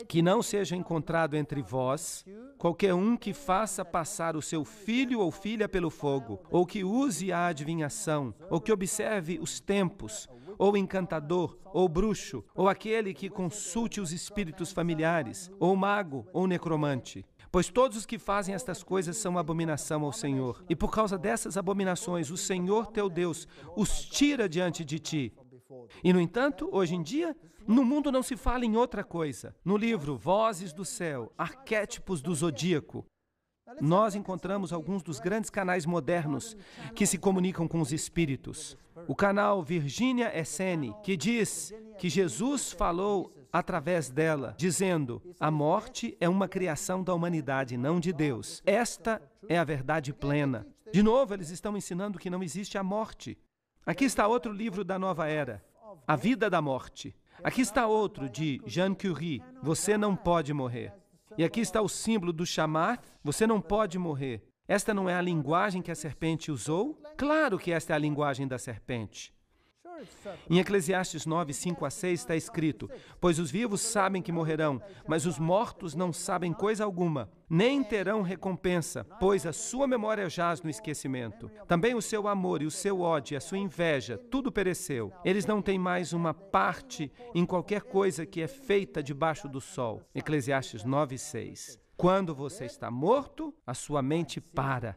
que não seja encontrado entre vós qualquer um que faça passar o seu filho ou filha pelo fogo, ou que use a adivinhação, ou que observe os tempos, ou encantador, ou bruxo, ou aquele que consulte os espíritos familiares, ou mago, ou necromante. Pois todos os que fazem estas coisas são abominação ao Senhor. E por causa dessas abominações, o Senhor teu Deus os tira diante de ti. E, no entanto, hoje em dia, no mundo não se fala em outra coisa. No livro Vozes do Céu, Arquétipos do Zodíaco, nós encontramos alguns dos grandes canais modernos que se comunicam com os espíritos. O canal Virginia Essene, que diz que Jesus falou através dela, dizendo: a morte é uma criação da humanidade, não de Deus. Esta é a verdade plena. De novo, eles estão ensinando que não existe a morte. Aqui está outro livro da Nova Era, A Vida da Morte. Aqui está outro, de Jean Curie, Você Não Pode Morrer. E aqui está o símbolo do Shamath, você não pode morrer. Esta não é a linguagem que a serpente usou? Claro que esta é a linguagem da serpente. Em Eclesiastes 9, 5-6 está escrito: pois os vivos sabem que morrerão, mas os mortos não sabem coisa alguma, nem terão recompensa, pois a sua memória jaz no esquecimento. Também o seu amor e o seu ódio e a sua inveja, tudo pereceu. Eles não têm mais uma parte em qualquer coisa que é feita debaixo do sol. Eclesiastes 9, 6. Quando você está morto, a sua mente para.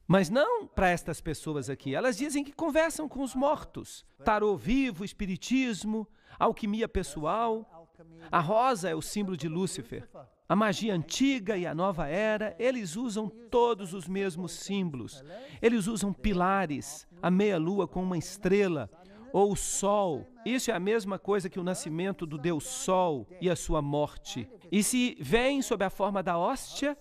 Mas não para estas pessoas aqui. Elas dizem que conversam com os mortos. Tarô vivo, espiritismo, alquimia pessoal. A rosa é o símbolo de Lúcifer. A magia antiga e a nova era, eles usam todos os mesmos símbolos. Eles usam pilares, a meia-lua com uma estrela, ou o sol. Isso é a mesma coisa que o nascimento do Deus Sol e a sua morte. E se vem sob a forma da hóstia,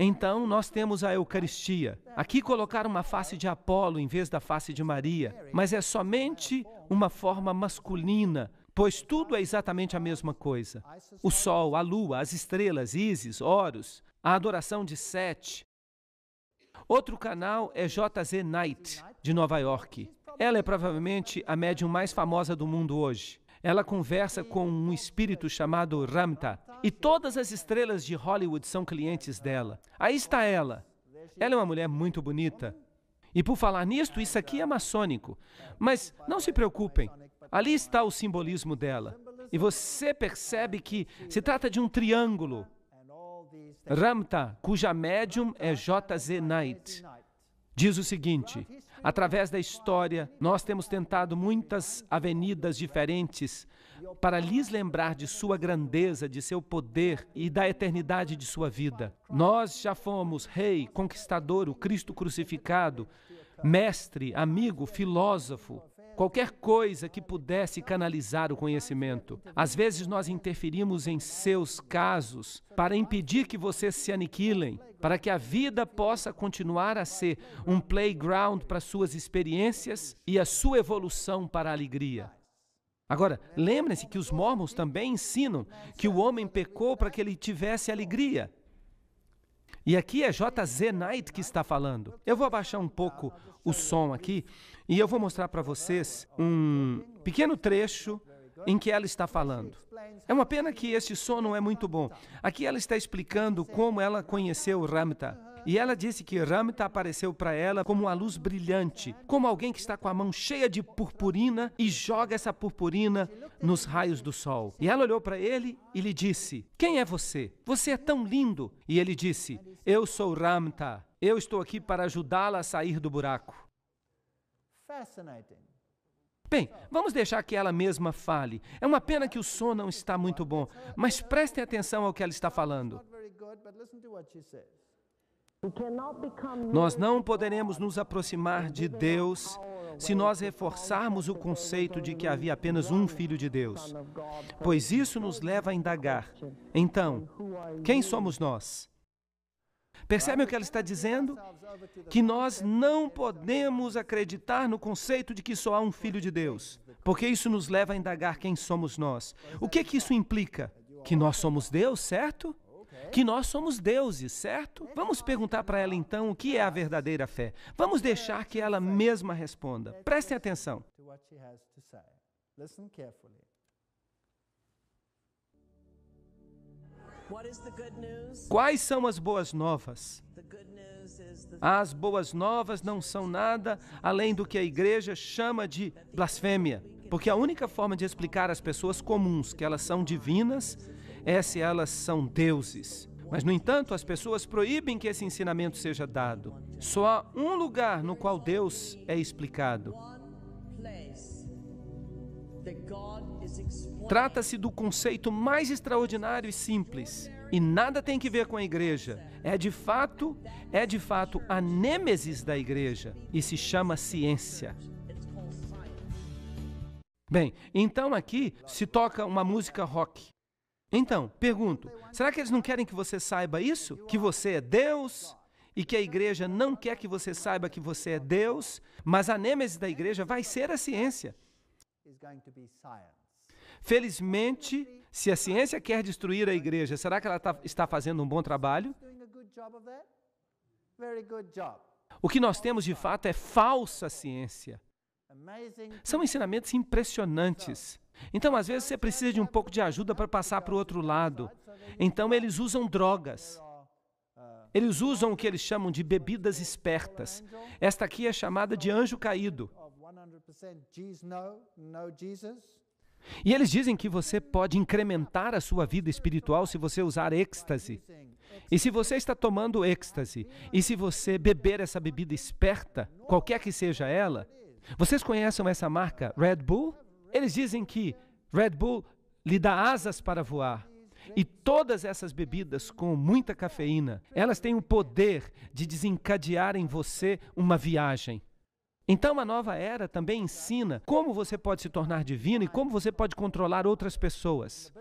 então nós temos a Eucaristia. Aqui colocaram uma face de Apolo em vez da face de Maria, mas é somente uma forma masculina, pois tudo é exatamente a mesma coisa. O sol, a lua, as estrelas, Ísis, Horus, a adoração de Sete. Outro canal é J.Z. Knight, de Nova York. Ela é provavelmente a médium mais famosa do mundo hoje. Ela conversa com um espírito chamado Ramta. E todas as estrelas de Hollywood são clientes dela. Aí está ela. Ela é uma mulher muito bonita. E por falar nisto, isso aqui é maçônico. Mas não se preocupem. Ali está o simbolismo dela. E você percebe que se trata de um triângulo. Ramta, cuja médium é J.Z. Knight, diz o seguinte: através da história, nós temos tentado muitas avenidas diferentes para lhes lembrar de sua grandeza, de seu poder e da eternidade de sua vida. Nós já fomos rei, conquistador, o Cristo crucificado, mestre, amigo, filósofo, qualquer coisa que pudesse canalizar o conhecimento. Às vezes nós interferimos em seus casos para impedir que vocês se aniquilem, para que a vida possa continuar a ser um playground para suas experiências e a sua evolução para a alegria. Agora, lembrem-se que os mormons também ensinam que o homem pecou para que ele tivesse alegria. E aqui é J.Z. Knight que está falando. Eu vou abaixar um pouco o som aqui e eu vou mostrar para vocês um pequeno trecho em que ela está falando. É uma pena que este som não é muito bom. Aqui ela está explicando como ela conheceu Ramta. E ela disse que Ramtha apareceu para ela como uma luz brilhante, como alguém que está com a mão cheia de purpurina e joga essa purpurina nos raios do sol. E ela olhou para ele e lhe disse: quem é você? Você é tão lindo. E ele disse: eu sou Ramtha. Eu estou aqui para ajudá-la a sair do buraco. Fascinating. Bem, vamos deixar que ela mesma fale. É uma pena que o som não está muito bom, mas prestem atenção ao que ela está falando. Not very good, but listen to what she says. Nós não poderemos nos aproximar de Deus se nós reforçarmos o conceito de que havia apenas um Filho de Deus, pois isso nos leva a indagar. Então, quem somos nós? Percebem o que ela está dizendo? Que nós não podemos acreditar no conceito de que só há um Filho de Deus, porque isso nos leva a indagar quem somos nós. O que isso implica? Que nós somos Deus, certo? Que nós somos deuses, certo? Vamos perguntar para ela então o que é a verdadeira fé. Vamos deixar que ela mesma responda. Prestem atenção. To what she has to say. Listen carefully. What is the good news? Quais são as boas novas? The good news is the As boas novas não são nada além do que a igreja chama de blasfêmia, porque a única forma de explicar às pessoas comuns que elas são divinas é se elas são deuses. Mas, no entanto, as pessoas proíbem que esse ensinamento seja dado. Só há um lugar no qual Deus é explicado. one place that God is explained. Trata-se do conceito mais extraordinário e simples, e nada tem que ver com a igreja. É de fato a nêmesis da igreja, e se chama ciência. It's called science. Bem, então aqui se toca uma música rock. Então, pergunto, será que eles não querem que você saiba isso? Que você é Deus? E que a igreja não quer que você saiba que você é Deus? Mas a nêmesis da igreja vai ser a ciência. Is going to be science. Felizmente, se a ciência quer destruir a igreja, será que ela está fazendo um bom trabalho? Doing a good job of that? Very good job. O que nós temos de fato é falsa ciência. Amazing. São ensinamentos impressionantes. Então, às vezes, você precisa de um pouco de ajuda para passar para o outro lado. Então, eles usam drogas. Eles usam o que eles chamam de bebidas espertas. Esta aqui é chamada de anjo caído. Of 100% Jesus, no Jesus. E eles dizem que você pode incrementar a sua vida espiritual se você usar êxtase. E se você está tomando êxtase, e se você beber essa bebida esperta, qualquer que seja ela, vocês conhecem essa marca Red Bull? Eles dizem que Red Bull lhe dá asas para voar. E todas essas bebidas com muita cafeína, elas têm o poder de desencadear em você uma viagem. Então, a nova era também ensina como você pode se tornar divino e como você pode controlar outras pessoas.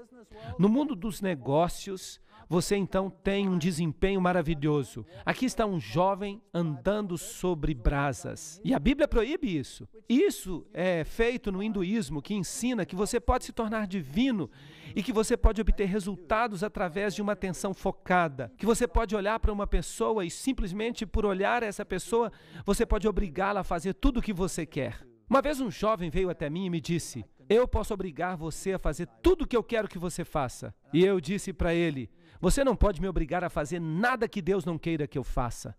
No mundo dos negócios, você então tem um desempenho maravilhoso. Aqui está um jovem andando sobre brasas. E a Bíblia proíbe isso. Isso é feito no hinduísmo, que ensina que você pode se tornar divino e que você pode obter resultados através de uma atenção focada. Que você pode olhar para uma pessoa e simplesmente por olhar essa pessoa, você pode obrigá-la a fazer tudo o que você quer. Uma vez um jovem veio até mim e me disse: eu posso obrigar você a fazer tudo o que eu quero que você faça. E eu disse para ele: você não pode me obrigar a fazer nada que Deus não queira que eu faça.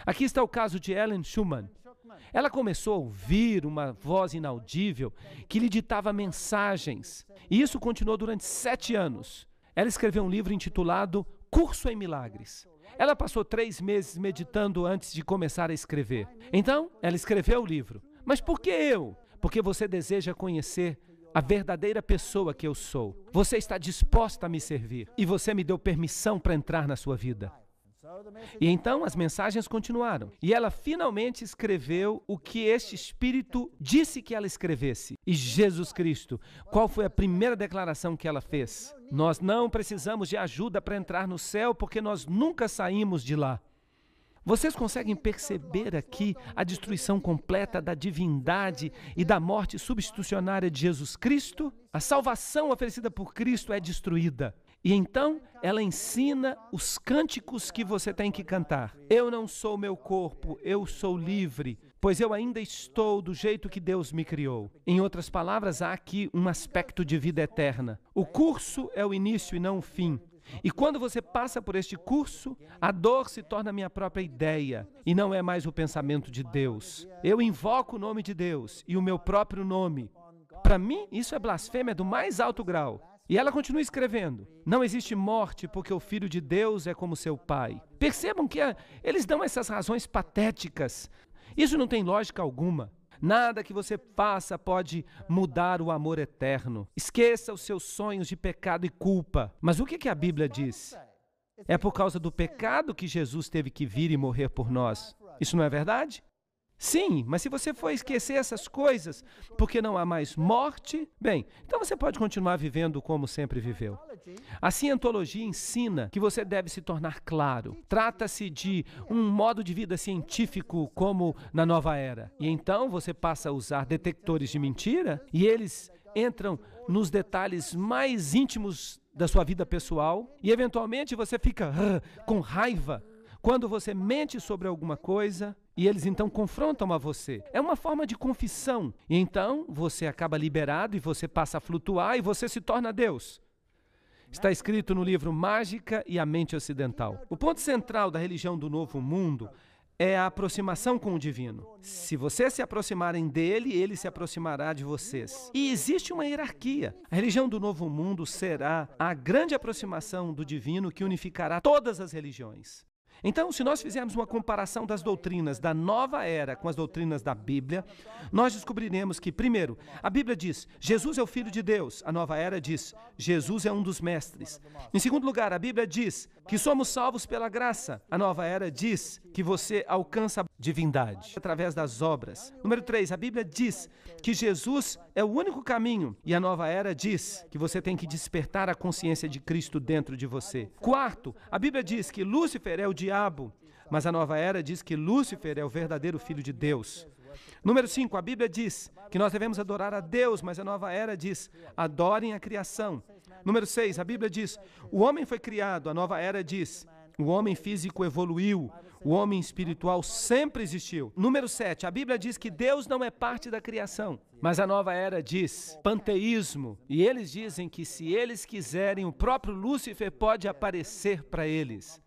Aqui está o caso de Ellen Schumann. Ela começou a ouvir uma voz inaudível que lhe ditava mensagens. E isso continuou durante 7 anos. Ela escreveu um livro intitulado Curso em Milagres. Ela passou 3 meses meditando antes de começar a escrever. Então, ela escreveu o livro. Mas por que eu? Porque você deseja conhecer a verdadeira pessoa que eu sou. Você está disposta a me servir. E você me deu permissão para entrar na sua vida. E então as mensagens continuaram. E ela finalmente escreveu o que este Espírito disse que ela escrevesse. E Jesus Cristo, qual foi a primeira declaração que ela fez? Nós não precisamos de ajuda para entrar no céu, porque nós nunca saímos de lá. Vocês conseguem perceber aqui a destruição completa da divindade e da morte substitucionária de Jesus Cristo? A salvação oferecida por Cristo é destruída. E então ela ensina os cânticos que você tem que cantar. Eu não sou meu corpo, eu sou livre, pois eu ainda estou do jeito que Deus me criou. Em outras palavras, há aqui um aspecto de vida eterna. O curso é o início e não o fim. E quando você passa por este curso, a dor se torna minha própria ideia e não é mais o pensamento de Deus. Eu invoco o nome de Deus e o meu próprio nome. Para mim, isso é blasfêmia do mais alto grau. E ela continua escrevendo: não existe morte porque o Filho de Deus é como seu Pai. Percebam que eles dão essas razões patéticas. Isso não tem lógica alguma. Nada que você faça pode mudar o amor eterno. Esqueça os seus sonhos de pecado e culpa. Mas o que a Bíblia diz? É por causa do pecado que Jesus teve que vir e morrer por nós. Isso não é verdade? Sim, mas se você for esquecer essas coisas porque não há mais morte, bem, então você pode continuar vivendo como sempre viveu. A cientologia ensina que você deve se tornar claro. Trata-se de um modo de vida científico como na nova era. E então você passa a usar detectores de mentira e eles entram nos detalhes mais íntimos da sua vida pessoal e eventualmente você fica com raiva quando você mente sobre alguma coisa e eles então confrontam a você. É uma forma de confissão. E então você acaba liberado e você passa a flutuar e você se torna Deus. Está escrito no livro Mágica e a Mente Ocidental. O ponto central da religião do Novo Mundo é a aproximação com o divino. Se vocês se aproximarem dele, ele se aproximará de vocês. E existe uma hierarquia. A religião do Novo Mundo será a grande aproximação do divino que unificará todas as religiões. Então, se nós fizermos uma comparação das doutrinas da nova era com as doutrinas da Bíblia, nós descobriremos que, primeiro, a Bíblia diz, Jesus é o Filho de Deus. A nova era diz, Jesus é um dos mestres. Em segundo lugar, a Bíblia diz que somos salvos pela graça. A nova era diz que você alcança a divindade através das obras. Número 3, a Bíblia diz que Jesus é o único caminho. E a nova era diz que você tem que despertar a consciência de Cristo dentro de você. Quarto, a Bíblia diz que Lúcifer é o diabo, mas a nova era diz que Lúcifer é o verdadeiro Filho de Deus. Número 5, a Bíblia diz que nós devemos adorar a Deus, mas a nova era diz, adorem a criação. Número 6, a Bíblia diz, o homem foi criado, a nova era diz, o homem físico evoluiu, o homem espiritual sempre existiu. Número 7, a Bíblia diz que Deus não é parte da criação, mas a nova era diz panteísmo. E eles dizem que se eles quiserem, o próprio Lúcifer pode aparecer para eles.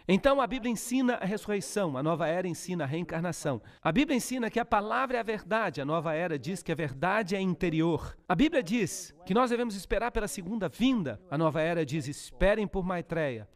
Então a Bíblia ensina a ressurreição, a nova era ensina a reencarnação. A Bíblia ensina que a palavra é a verdade, a nova era diz que a verdade é interior. A Bíblia diz que nós devemos esperar pela segunda vinda, a nova era diz esperem por Maitreya.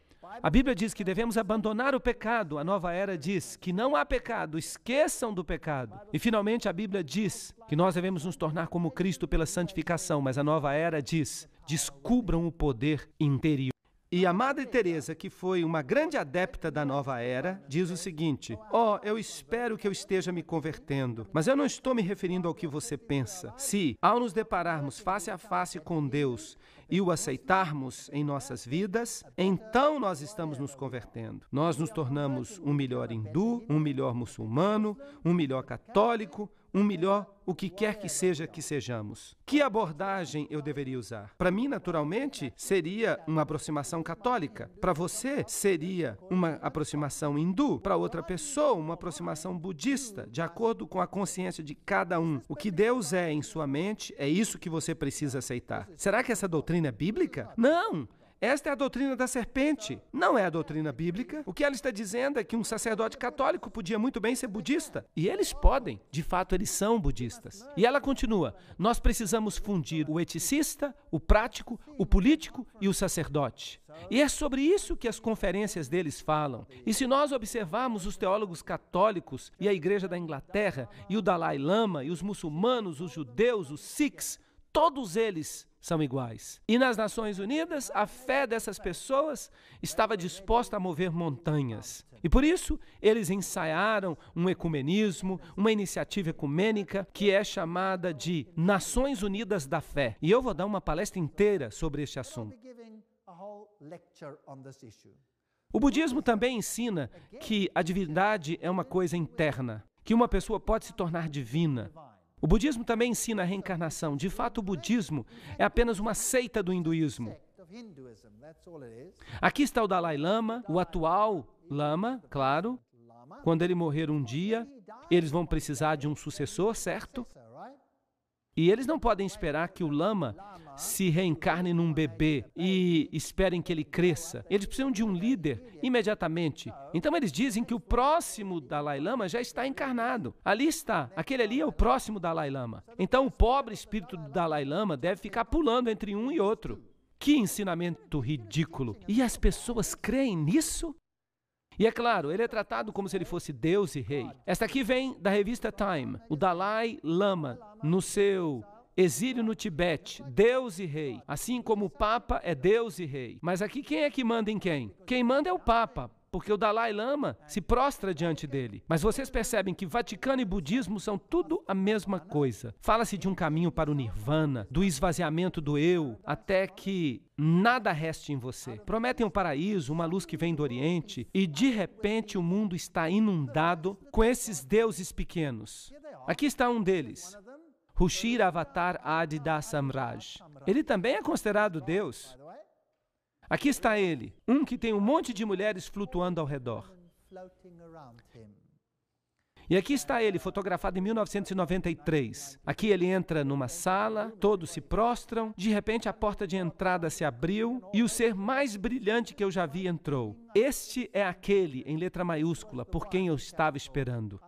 A Bíblia diz que devemos abandonar o pecado, a nova era diz que não há pecado, esqueçam do pecado. E finalmente a Bíblia diz que nós devemos nos tornar como Cristo pela santificação, mas a nova era diz, descubram o poder interior. E a Madre Teresa, que foi uma grande adepta da nova era, diz o seguinte, eu espero que eu esteja me convertendo, mas eu não estou me referindo ao que você pensa. Se, ao nos depararmos face a face com Deus e o aceitarmos em nossas vidas, então nós estamos nos convertendo. Nós nos tornamos um melhor hindu, um melhor muçulmano, um melhor católico, um melhor o que quer que seja que sejamos. Que abordagem eu deveria usar? Para mim, naturalmente, seria uma aproximação católica. Para você, seria uma aproximação hindu. Para outra pessoa, uma aproximação budista, de acordo com a consciência de cada um. O que Deus é em sua mente, é isso que você precisa aceitar. Será que essa doutrina é bíblica? Não! Esta é a doutrina da serpente, não é a doutrina bíblica. O que ela está dizendo é que um sacerdote católico podia muito bem ser budista. E eles podem, de fato eles são budistas. E ela continua, nós precisamos fundir o eticista, o prático, o político e o sacerdote. E é sobre isso que as conferências deles falam. E se nós observarmos os teólogos católicos e a Igreja da Inglaterra e o Dalai Lama e os muçulmanos, os judeus, os sikhs, todos eles são iguais. E nas Nações Unidas, a fé dessas pessoas estava disposta a mover montanhas. E por isso, eles ensaiaram um ecumenismo, uma iniciativa ecumênica que é chamada de Nações Unidas da Fé. E eu vou dar uma palestra inteira sobre este assunto. O budismo também ensina que a divindade é uma coisa interna, que uma pessoa pode se tornar divina. O budismo também ensina a reencarnação. De fato, o budismo é apenas uma seita do hinduísmo. Aqui está o Dalai Lama, o atual Lama, claro. Quando ele morrer um dia, eles vão precisar de um sucessor, certo? E eles não podem esperar que o Lama se reencarnem num bebê e esperem que ele cresça. Eles precisam de um líder imediatamente. Então eles dizem que o próximo Dalai Lama já está encarnado. Ali está. Aquele ali é o próximo Dalai Lama. Então o pobre espírito do Dalai Lama deve ficar pulando entre um e outro. Que ensinamento ridículo! E as pessoas creem nisso? E é claro, ele é tratado como se ele fosse Deus e rei. Esta aqui vem da revista Time. O Dalai Lama, no seu exílio no Tibete, Deus e rei. Assim como o Papa é Deus e rei. Mas aqui quem é que manda em quem? Quem manda é o Papa, porque o Dalai Lama se prostra diante dele. Mas vocês percebem que Vaticano e budismo são tudo a mesma coisa. Fala-se de um caminho para o nirvana, do esvaziamento do eu, até que nada reste em você. Prometem um paraíso, uma luz que vem do Oriente, e de repente o mundo está inundado com esses deuses pequenos. Aqui está um deles, Rushira Avatar Adida Samraj. Ele também é considerado Deus. Aqui está ele, um que tem um monte de mulheres flutuando ao redor. E aqui está ele, fotografado em 1993. Aqui ele entra numa sala, todos se prostram, de repente a porta de entrada se abriu e o ser mais brilhante que eu já vi entrou. Este é aquele, em letra maiúscula, por quem eu estava esperando.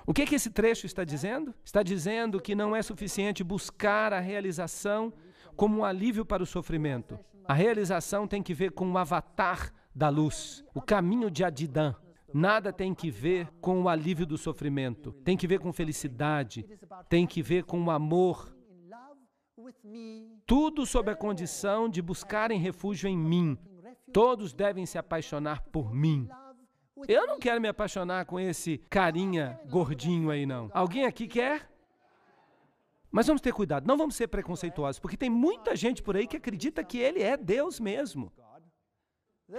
O que esse trecho está dizendo? Está dizendo que não é suficiente buscar a realização como um alívio para o sofrimento. A realização tem que ver com o avatar da luz, o caminho de Adidã. Nada tem que ver com o alívio do sofrimento. Tem que ver com felicidade, tem que ver com o amor. Tudo sob a condição de buscarem refúgio em mim. Todos devem se apaixonar por mim. Eu não quero me apaixonar com esse carinha gordinho aí, não. Alguém aqui quer? Mas vamos ter cuidado, não vamos ser preconceituosos, porque tem muita gente por aí que acredita que ele é Deus mesmo.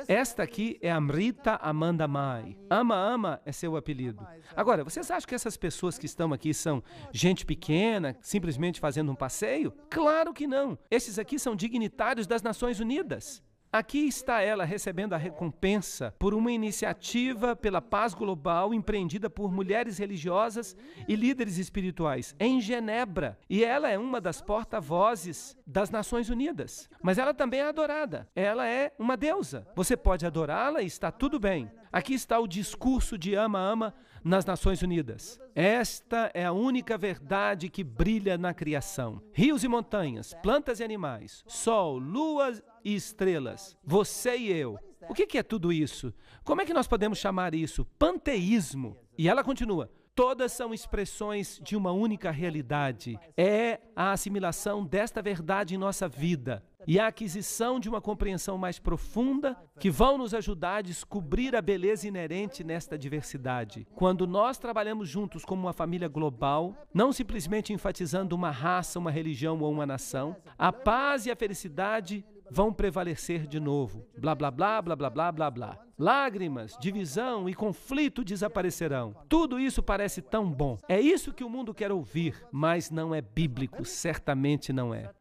Esta aqui é Amrita Amanda Mai. Ama é seu apelido. Agora, vocês acham que essas pessoas que estão aqui são gente pequena, simplesmente fazendo um passeio? Claro que não. Esses aqui são dignitários das Nações Unidas. Aqui está ela recebendo a recompensa por uma iniciativa pela paz global empreendida por mulheres religiosas e líderes espirituais em Genebra. E ela é uma das porta-vozes das Nações Unidas. Mas ela também é adorada. Ela é uma deusa. Você pode adorá-la e está tudo bem. Aqui está o discurso de ama nas Nações Unidas. Esta é a única verdade que brilha na criação. Rios e montanhas, plantas e animais, sol, lua e estrelas, você e eu. O que é tudo isso? Como é que nós podemos chamar isso? Panteísmo. E ela continua. Todas são expressões de uma única realidade. É a assimilação desta verdade em nossa vida e a aquisição de uma compreensão mais profunda que vão nos ajudar a descobrir a beleza inerente nesta diversidade. Quando nós trabalhamos juntos como uma família global, não simplesmente enfatizando uma raça, uma religião ou uma nação, a paz e a felicidade vão prevalecer de novo. Blá, blá, blá, blá, blá, blá, blá, blá. Lágrimas, divisão e conflito desaparecerão. Tudo isso parece tão bom. É isso que o mundo quer ouvir, mas não é bíblico, certamente não é.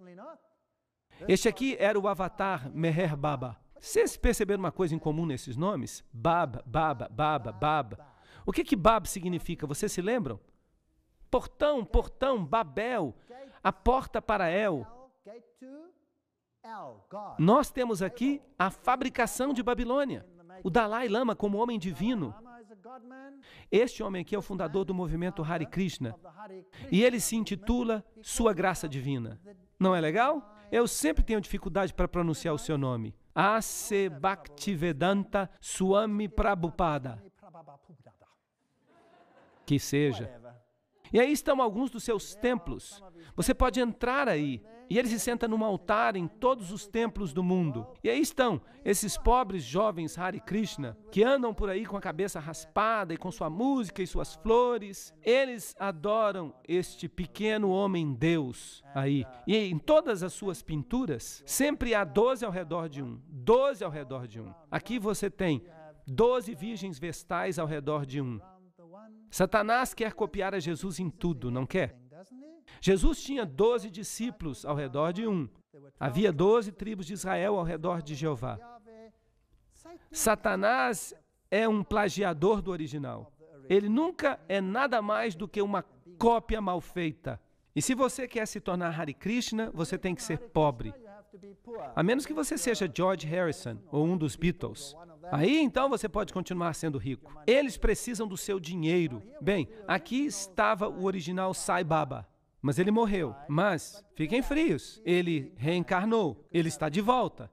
Este aqui era o avatar Meher Baba. Vocês perceberam uma coisa em comum nesses nomes? Baba, Baba, Baba, Baba. O que Bab significa? Vocês se lembram? Portão, portão, Babel, a porta para El. Nós temos aqui a fabricação de Babilônia. O Dalai Lama como homem divino. Este homem aqui é o fundador do movimento Hare Krishna. E ele se intitula Sua Graça Divina. Não é legal? Eu sempre tenho dificuldade para pronunciar o seu nome. Ase Bhaktivedanta Swami Prabhupada. Que seja. E aí estão alguns dos seus templos. Você pode entrar aí. E ele se senta num altar em todos os templos do mundo. E aí estão esses pobres jovens Hare Krishna, que andam por aí com a cabeça raspada e com sua música e suas flores. Eles adoram este pequeno homem Deus aí. E em todas as suas pinturas, sempre há 12 ao redor de um. 12 ao redor de um. Aqui você tem 12 virgens vestais ao redor de um. Satanás quer copiar a Jesus em tudo, não quer? Jesus tinha 12 discípulos ao redor de um. Havia 12 tribos de Israel ao redor de Jeová. Satanás é um plagiador do original. Ele nunca é nada mais do que uma cópia mal feita. E se você quer se tornar Hare Krishna, você tem que ser pobre. A menos que você seja George Harrison ou um dos Beatles. Aí, então, você pode continuar sendo rico. Eles precisam do seu dinheiro. Bem, aqui estava o original Sai Baba, mas ele morreu. Mas, fiquem frios, ele reencarnou. Ele está de volta.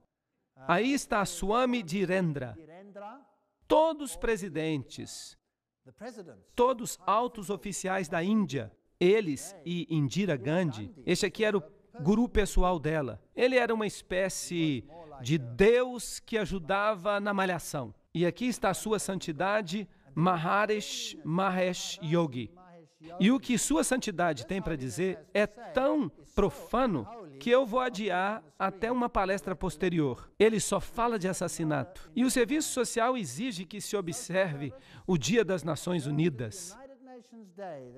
Aí está Swami Dhirendra. Todos os presidentes, todos altos oficiais da Índia, eles e Indira Gandhi, este aqui era o guru pessoal dela. Ele era uma espécie de Deus que ajudava na malhação. E aqui está a sua santidade, Maharishi Mahesh Yogi. E o que sua santidade tem para dizer é tão profano que eu vou adiar até uma palestra posterior. Ele só fala de assassinato. E o serviço social exige que se observe o Dia das Nações Unidas.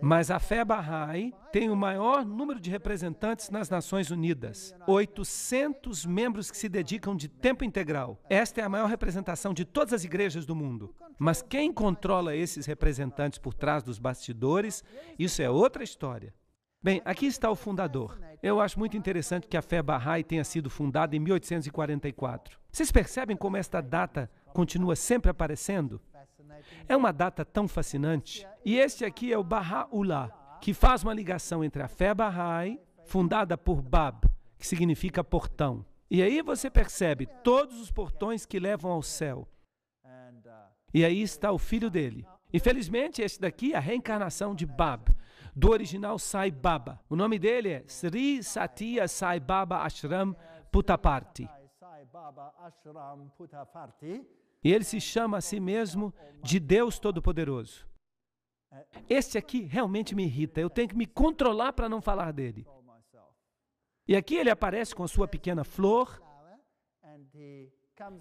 Mas a fé Bahá'í tem o maior número de representantes nas Nações Unidas. 800 membros que se dedicam de tempo integral. Esta é a maior representação de todas as igrejas do mundo. Mas quem controla esses representantes por trás dos bastidores, isso é outra história. Bem, aqui está o fundador. Eu acho muito interessante que a fé Bahá'í tenha sido fundada em 1844. Vocês percebem como esta data continua sempre aparecendo? É uma data tão fascinante. E este aqui é o Baha'u'lláh, que faz uma ligação entre a fé Bahá'í, fundada por Bab, que significa portão. E aí você percebe todos os portões que levam ao céu. E aí está o filho dele. E felizmente este daqui é a reencarnação de Bab, do original Sai Baba. O nome dele é Sri Satya Sai Baba Ashram Puttaparthi. E ele se chama a si mesmo de Deus Todo-Poderoso. Este aqui realmente me irrita. Eu tenho que me controlar para não falar dele. E aqui ele aparece com a sua pequena flor.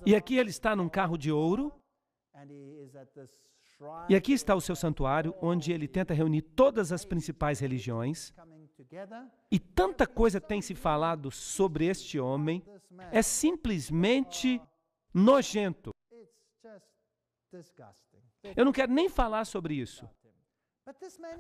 E aqui ele está num carro de ouro. E aqui está o seu santuário, onde ele tenta reunir todas as principais religiões. E tanta coisa tem se falado sobre este homem. É simplesmente nojento. Eu não quero nem falar sobre isso.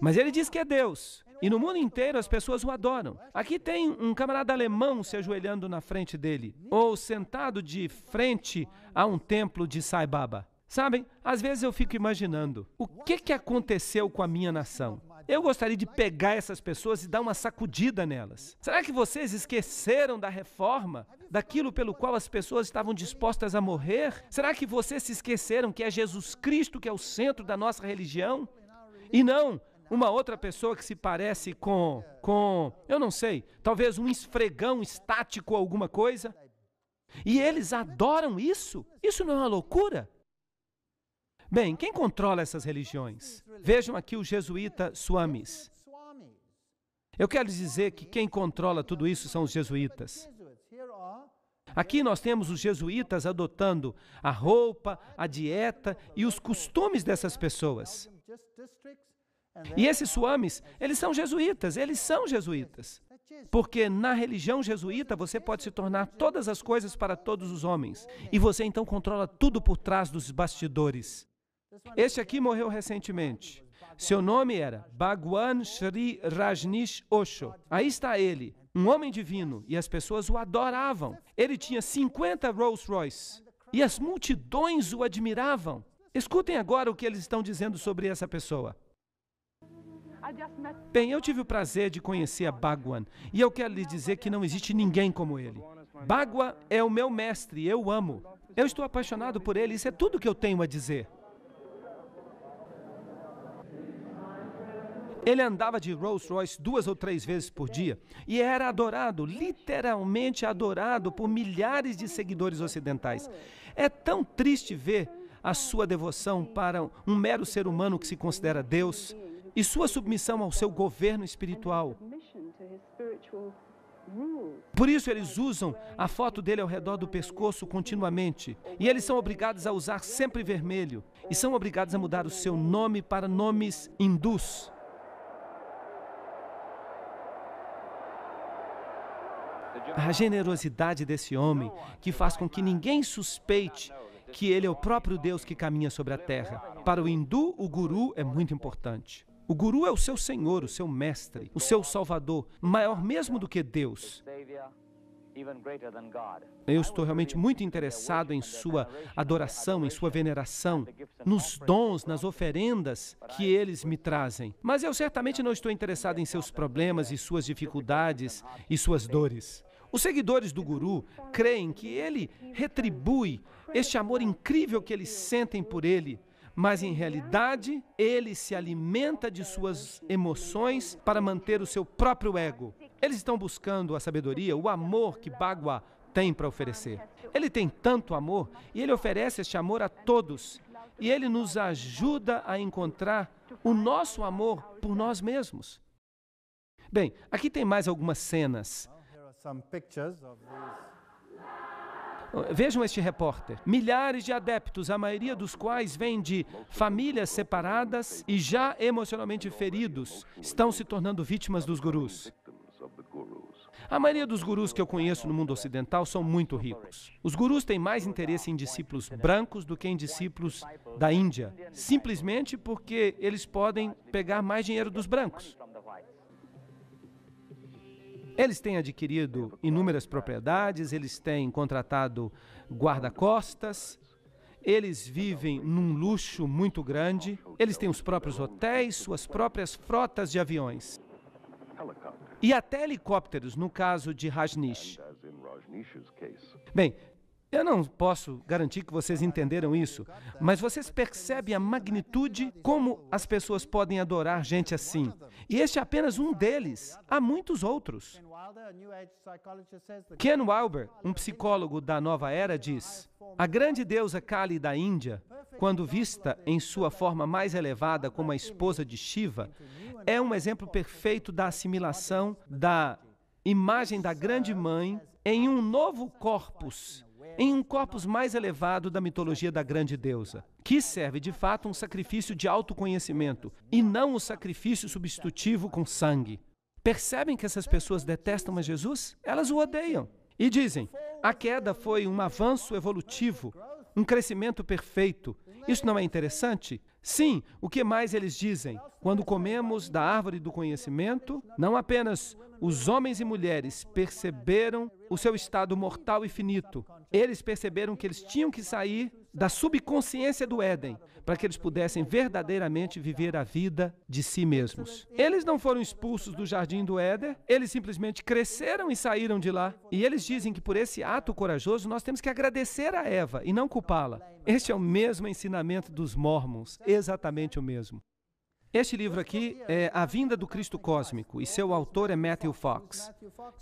Mas ele diz que é Deus. E no mundo inteiro as pessoas o adoram. Aqui tem um camarada alemão se ajoelhando na frente dele, ou sentado de frente a um templo de Sai Baba. Sabem, às vezes eu fico imaginando, o que aconteceu com a minha nação? Eu gostaria de pegar essas pessoas e dar uma sacudida nelas. Será que vocês esqueceram da reforma? Daquilo pelo qual as pessoas estavam dispostas a morrer? Será que vocês se esqueceram que é Jesus Cristo que é o centro da nossa religião? E não uma outra pessoa que se parece com eu não sei, talvez um esfregão estático ou alguma coisa? E eles adoram isso? Isso não é uma loucura? Bem, quem controla essas religiões? Vejam aqui o jesuíta Swamis. Eu quero dizer que quem controla tudo isso são os jesuítas. Aqui nós temos os jesuítas adotando a roupa, a dieta e os costumes dessas pessoas. E esses Swamis, eles são jesuítas. Porque na religião jesuíta você pode se tornar todas as coisas para todos os homens. E você então controla tudo por trás dos bastidores. Este aqui morreu recentemente. Seu nome era Bhagwan Sri Rajneesh Osho. Aí está ele, um homem divino, e as pessoas o adoravam. Ele tinha 50 Rolls Royce, e as multidões o admiravam. Escutem agora o que eles estão dizendo sobre essa pessoa. Bem, eu tive o prazer de conhecer a Bhagwan, e eu quero lhe dizer que não existe ninguém como ele. Bhagwan é o meu mestre, eu o amo. Eu estou apaixonado por ele, isso é tudo que eu tenho a dizer. Ele andava de Rolls Royce 2 ou 3 vezes por dia e era adorado, literalmente adorado por milhares de seguidores ocidentais. É tão triste ver a sua devoção para um mero ser humano que se considera Deus e sua submissão ao seu governo espiritual. Por isso eles usam a foto dele ao redor do pescoço continuamente. E eles são obrigados a usar sempre vermelho. E são obrigados a mudar o seu nome para nomes hindus. A generosidade desse homem, que faz com que ninguém suspeite que ele é o próprio Deus que caminha sobre a terra. Para o hindu, o guru é muito importante. O guru é o seu senhor, o seu mestre, o seu salvador, maior mesmo do que Deus. Eu estou realmente muito interessado em sua adoração, em sua veneração, nos dons, nas oferendas que eles me trazem. Mas eu certamente não estou interessado em seus problemas e suas dificuldades e suas dores. Os seguidores do guru creem que ele retribui este amor incrível que eles sentem por ele, mas em realidade ele se alimenta de suas emoções para manter o seu próprio ego. Eles estão buscando a sabedoria, o amor que Bhagwan tem para oferecer. Ele tem tanto amor e ele oferece este amor a todos. E ele nos ajuda a encontrar o nosso amor por nós mesmos. Bem, aqui tem mais algumas cenas. Vejam este repórter. Milhares de adeptos, a maioria dos quais vêm de famílias separadas e já emocionalmente feridos, estão se tornando vítimas dos gurus. A maioria dos gurus que eu conheço no mundo ocidental são muito ricos. Os gurus têm mais interesse em discípulos brancos do que em discípulos da Índia, simplesmente porque eles podem pegar mais dinheiro dos brancos. Eles têm adquirido inúmeras propriedades, eles têm contratado guarda-costas, eles vivem num luxo muito grande, eles têm os próprios hotéis, suas próprias frotas de aviões. E até helicópteros, no caso de Rajneesh. Bem, eu não posso garantir que vocês entenderam isso, mas vocês percebem a magnitude como as pessoas podem adorar gente assim. E este é apenas um deles. Há muitos outros. Ken Wilber, um psicólogo da nova era, diz: a grande deusa Kali da Índia, quando vista em sua forma mais elevada como a esposa de Shiva, é um exemplo perfeito da assimilação da imagem da grande mãe em um novo corpus, em um corpus mais elevado da mitologia da grande deusa, que serve de fato um sacrifício de autoconhecimento e não um sacrifício substitutivo com sangue. Percebem que essas pessoas detestam a Jesus? Elas o odeiam. E dizem, a queda foi um avanço evolutivo, um crescimento perfeito. Isso não é interessante? Sim, o que mais eles dizem? Quando comemos da árvore do conhecimento, não apenas os homens e mulheres perceberam o seu estado mortal e finito, eles perceberam que eles tinham que sair da subconsciência do Éden para que eles pudessem verdadeiramente viver a vida de si mesmos. Eles não foram expulsos do jardim do Éden, eles simplesmente cresceram e saíram de lá. E eles dizem que por esse ato corajoso nós temos que agradecer a Eva e não culpá-la. Este é o mesmo ensinamento dos Mormons, exatamente o mesmo. Este livro aqui é A Vinda do Cristo Cósmico e seu autor é Matthew Fox.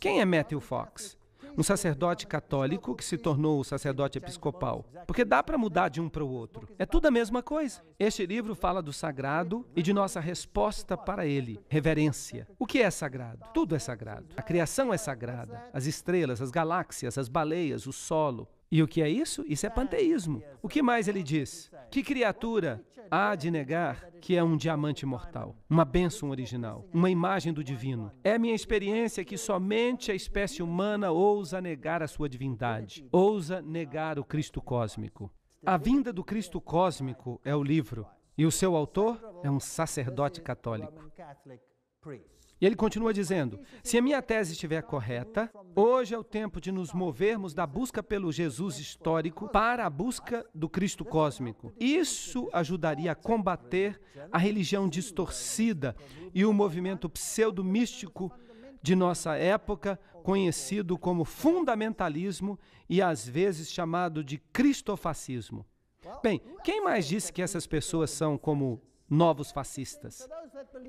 Quem é Matthew Fox? Um sacerdote católico que se tornou sacerdote episcopal. Porque dá para mudar de um para o outro. É tudo a mesma coisa. Este livro fala do sagrado e de nossa resposta para ele. Reverência. O que é sagrado? Tudo é sagrado. A criação é sagrada. As estrelas, as galáxias, as baleias, o solo. E o que é isso? Isso é panteísmo. O que mais ele diz? Que criatura há de negar que é um diamante mortal, uma bênção original, uma imagem do divino? É minha experiência que somente a espécie humana ousa negar a sua divindade, ousa negar o Cristo cósmico. A Vinda do Cristo Cósmico é o livro, e o seu autor é um sacerdote católico. E ele continua dizendo, se a minha tese estiver correta, hoje é o tempo de nos movermos da busca pelo Jesus histórico para a busca do Cristo cósmico. Isso ajudaria a combater a religião distorcida e o movimento pseudo-místico de nossa época, conhecido como fundamentalismo e às vezes chamado de cristofascismo. Bem, quem mais disse que essas pessoas são como novos fascistas?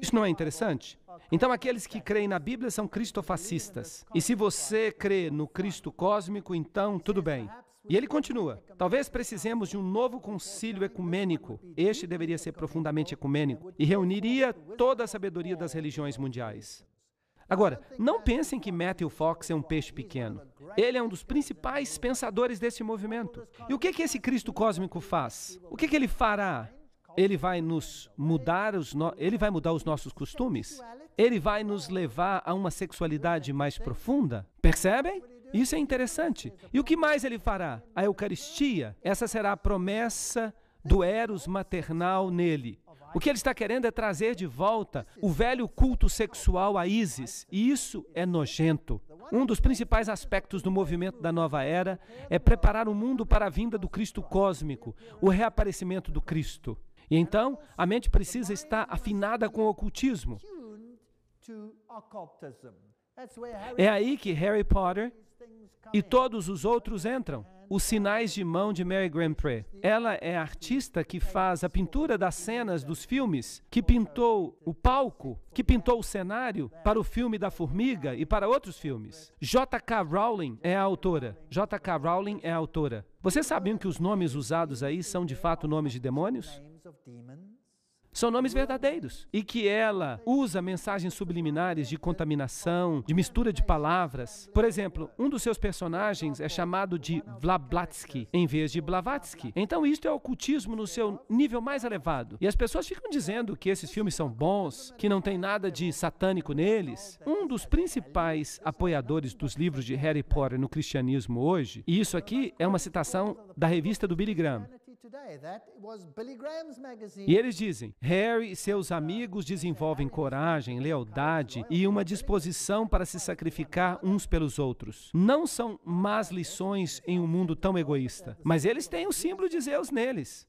Isso não é interessante? Então, aqueles que creem na Bíblia são cristofascistas. E se você crê no Cristo cósmico, então tudo bem. E ele continua, talvez precisemos de um novo concílio ecumênico. Este deveria ser profundamente ecumênico e reuniria toda a sabedoria das religiões mundiais. Agora, não pensem que Matthew Fox é um peixe pequeno. Ele é um dos principais pensadores desse movimento. E o que esse Cristo cósmico faz? O que ele fará? Ele vai nos mudar, ele vai mudar os nossos costumes? Ele vai nos levar a uma sexualidade mais profunda? Percebem? Isso é interessante. E o que mais ele fará? A Eucaristia. Essa será a promessa do eros maternal nele. O que ele está querendo é trazer de volta o velho culto sexual a Ísis, e isso é nojento. Um dos principais aspectos do movimento da nova era é preparar o mundo para a vinda do Cristo cósmico, o reaparecimento do Cristo. E então, a mente precisa estar afinada com o ocultismo. É aí que Harry Potter e todos os outros entram. Os sinais de mão de Mary Grant-Pré. Ela é a artista que faz a pintura das cenas dos filmes, que pintou o palco, que pintou o cenário para o filme da Formiga e para outros filmes. J.K. Rowling é a autora. J.K. Rowling é a autora. Vocês sabiam que os nomes usados aí são de fato nomes de demônios? São nomes verdadeiros. E que ela usa mensagens subliminares de contaminação, de mistura de palavras. Por exemplo, um dos seus personagens é chamado de Blavatsky, em vez de Blavatsky. Então, isto é ocultismo no seu nível mais elevado. E as pessoas ficam dizendo que esses filmes são bons, que não tem nada de satânico neles. Um dos principais apoiadores dos livros de Harry Potter no cristianismo hoje, e isso aqui é uma citação da revista do Billy Graham. E eles dizem, Harry e seus amigos desenvolvem coragem, lealdade e uma disposição para se sacrificar uns pelos outros. Não são más lições em um mundo tão egoísta, mas eles têm o símbolo de Zeus neles.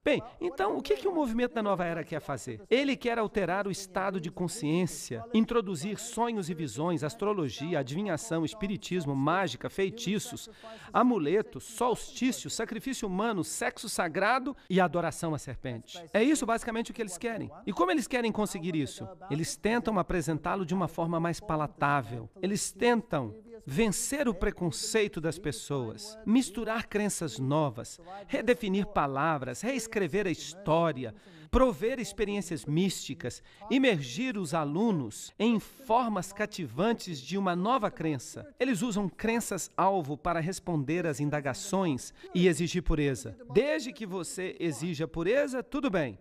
Bem, então, o que o movimento da nova era quer fazer? Ele quer alterar o estado de consciência, introduzir sonhos e visões, astrologia, adivinhação, espiritismo, mágica, feitiços, amuletos, solstício, sacrifício humano, sexo sagrado e adoração à serpente. É isso basicamente o que eles querem. E como eles querem conseguir isso? Eles tentam apresentá-lo de uma forma mais palatável. Eles tentam vencer o preconceito das pessoas, misturar crenças novas, redefinir palavras, reescrever a história, prover experiências místicas, imergir os alunos em formas cativantes de uma nova crença. Eles usam crenças-alvo para responder às indagações e exigir pureza. Desde que você exija pureza, tudo bem.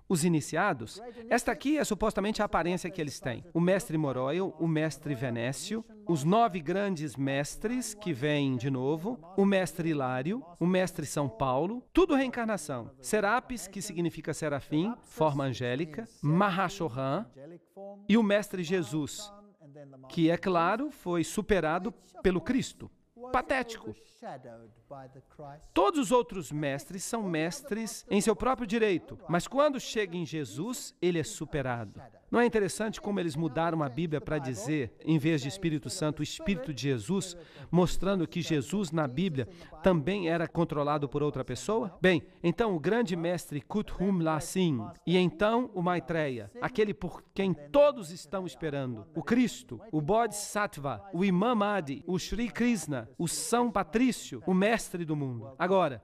Os iniciados, esta aqui é supostamente a aparência que eles têm. O mestre Moroil, o mestre Venécio, os 9 grandes mestres que vêm de novo, o mestre Hilário, o mestre São Paulo, tudo reencarnação. Serapis, que significa serafim, forma angélica, Mahashohan, e o mestre Jesus, que, é claro, foi superado pelo Cristo. Patético. Todos os outros mestres são mestres em seu próprio direito, mas quando chega em Jesus, ele é superado. Não é interessante como eles mudaram a Bíblia para dizer, em vez de Espírito Santo, o Espírito de Jesus, mostrando que Jesus na Bíblia também era controlado por outra pessoa? Bem, então o grande mestre Kuthum Lasin, e então o Maitreya, aquele por quem todos estão esperando, o Cristo, o Bodhisattva, o Imam Mahdi, o Sri Krishna, o São Patrício, o mestre do mundo. Agora,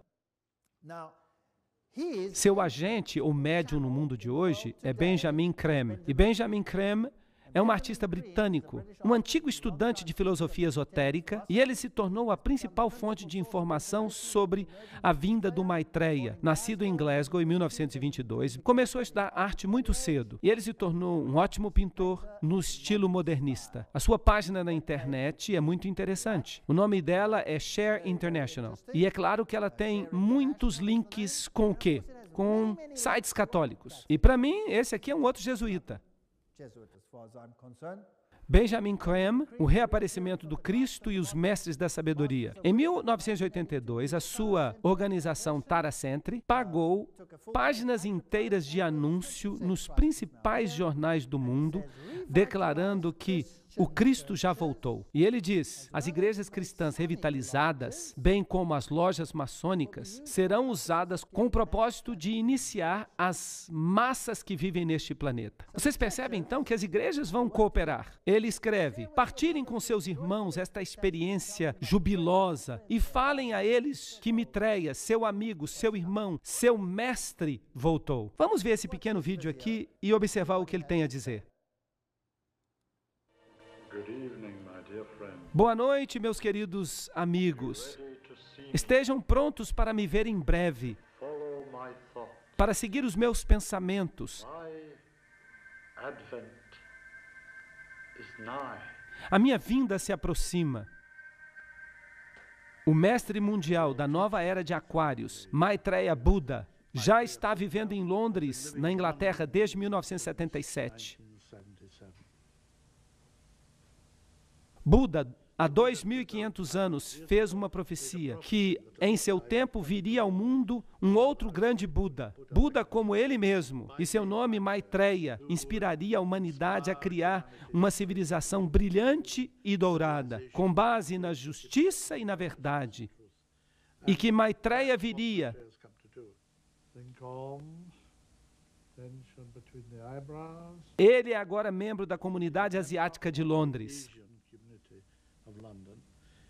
seu agente ou médium no mundo de hoje é Benjamin Creme. E Benjamin Creme é um artista britânico, um antigo estudante de filosofia esotérica, e ele se tornou a principal fonte de informação sobre a vinda do Maitreya. Nascido em Glasgow em 1922, começou a estudar arte muito cedo, e ele se tornou um ótimo pintor no estilo modernista. A sua página na internet é muito interessante. O nome dela é Share International, e é claro que ela tem muitos links com o quê? Com sites católicos. E para mim, esse aqui é um outro jesuíta. Benjamin Creme, o reaparecimento do Cristo e os mestres da sabedoria. Em 1982, a sua organização Tara Century pagou páginas inteiras de anúncio nos principais jornais do mundo, declarando que o Cristo já voltou. E ele diz, as igrejas cristãs revitalizadas, bem como as lojas maçônicas, serão usadas com o propósito de iniciar as massas que vivem neste planeta. Vocês percebem, então, que as igrejas vão cooperar. Ele escreve, partilhem com seus irmãos esta experiência jubilosa e falem a eles que Maitreya, seu amigo, seu irmão, seu mestre, voltou. Vamos ver esse pequeno vídeo aqui e observar o que ele tem a dizer. Boa noite, meus queridos amigos. Estejam prontos para me ver em breve, para seguir os meus pensamentos. A minha vinda se aproxima. O mestre mundial da nova era de Aquários, Maitreya Buda, já está vivendo em Londres, na Inglaterra, desde 1977. Buda, há 2.500 anos, fez uma profecia que, em seu tempo, viria ao mundo um outro grande Buda. Buda como ele mesmo, e seu nome, Maitreya, inspiraria a humanidade a criar uma civilização brilhante e dourada, com base na justiça e na verdade. E que Maitreya viria Ele é agora membro da comunidade asiática de Londres.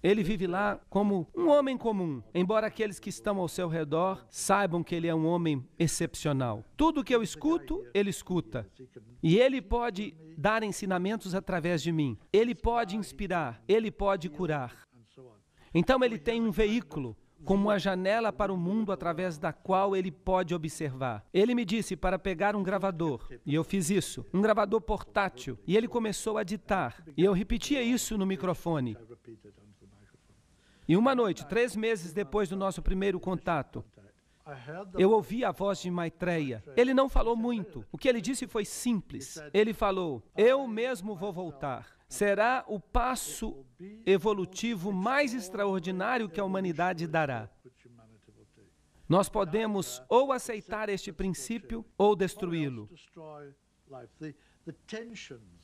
Ele vive lá como um homem comum, embora aqueles que estão ao seu redor saibam que ele é um homem excepcional. Tudo que eu escuto, ele escuta. E ele pode dar ensinamentos através de mim. Ele pode inspirar, ele pode curar. Então ele tem um veículo, como uma janela para o mundo através da qual ele pode observar. Ele me disse para pegar um gravador, e eu fiz isso, um gravador portátil, e ele começou a ditar, e eu repetia isso no microfone. E uma noite, 3 meses depois do nosso primeiro contato, eu ouvi a voz de Maitreya. Ele não falou muito. O que ele disse foi simples. Ele falou, eu mesmo vou voltar. Será o passo evolutivo mais extraordinário que a humanidade dará. Nós podemos ou aceitar este princípio ou destruí-lo.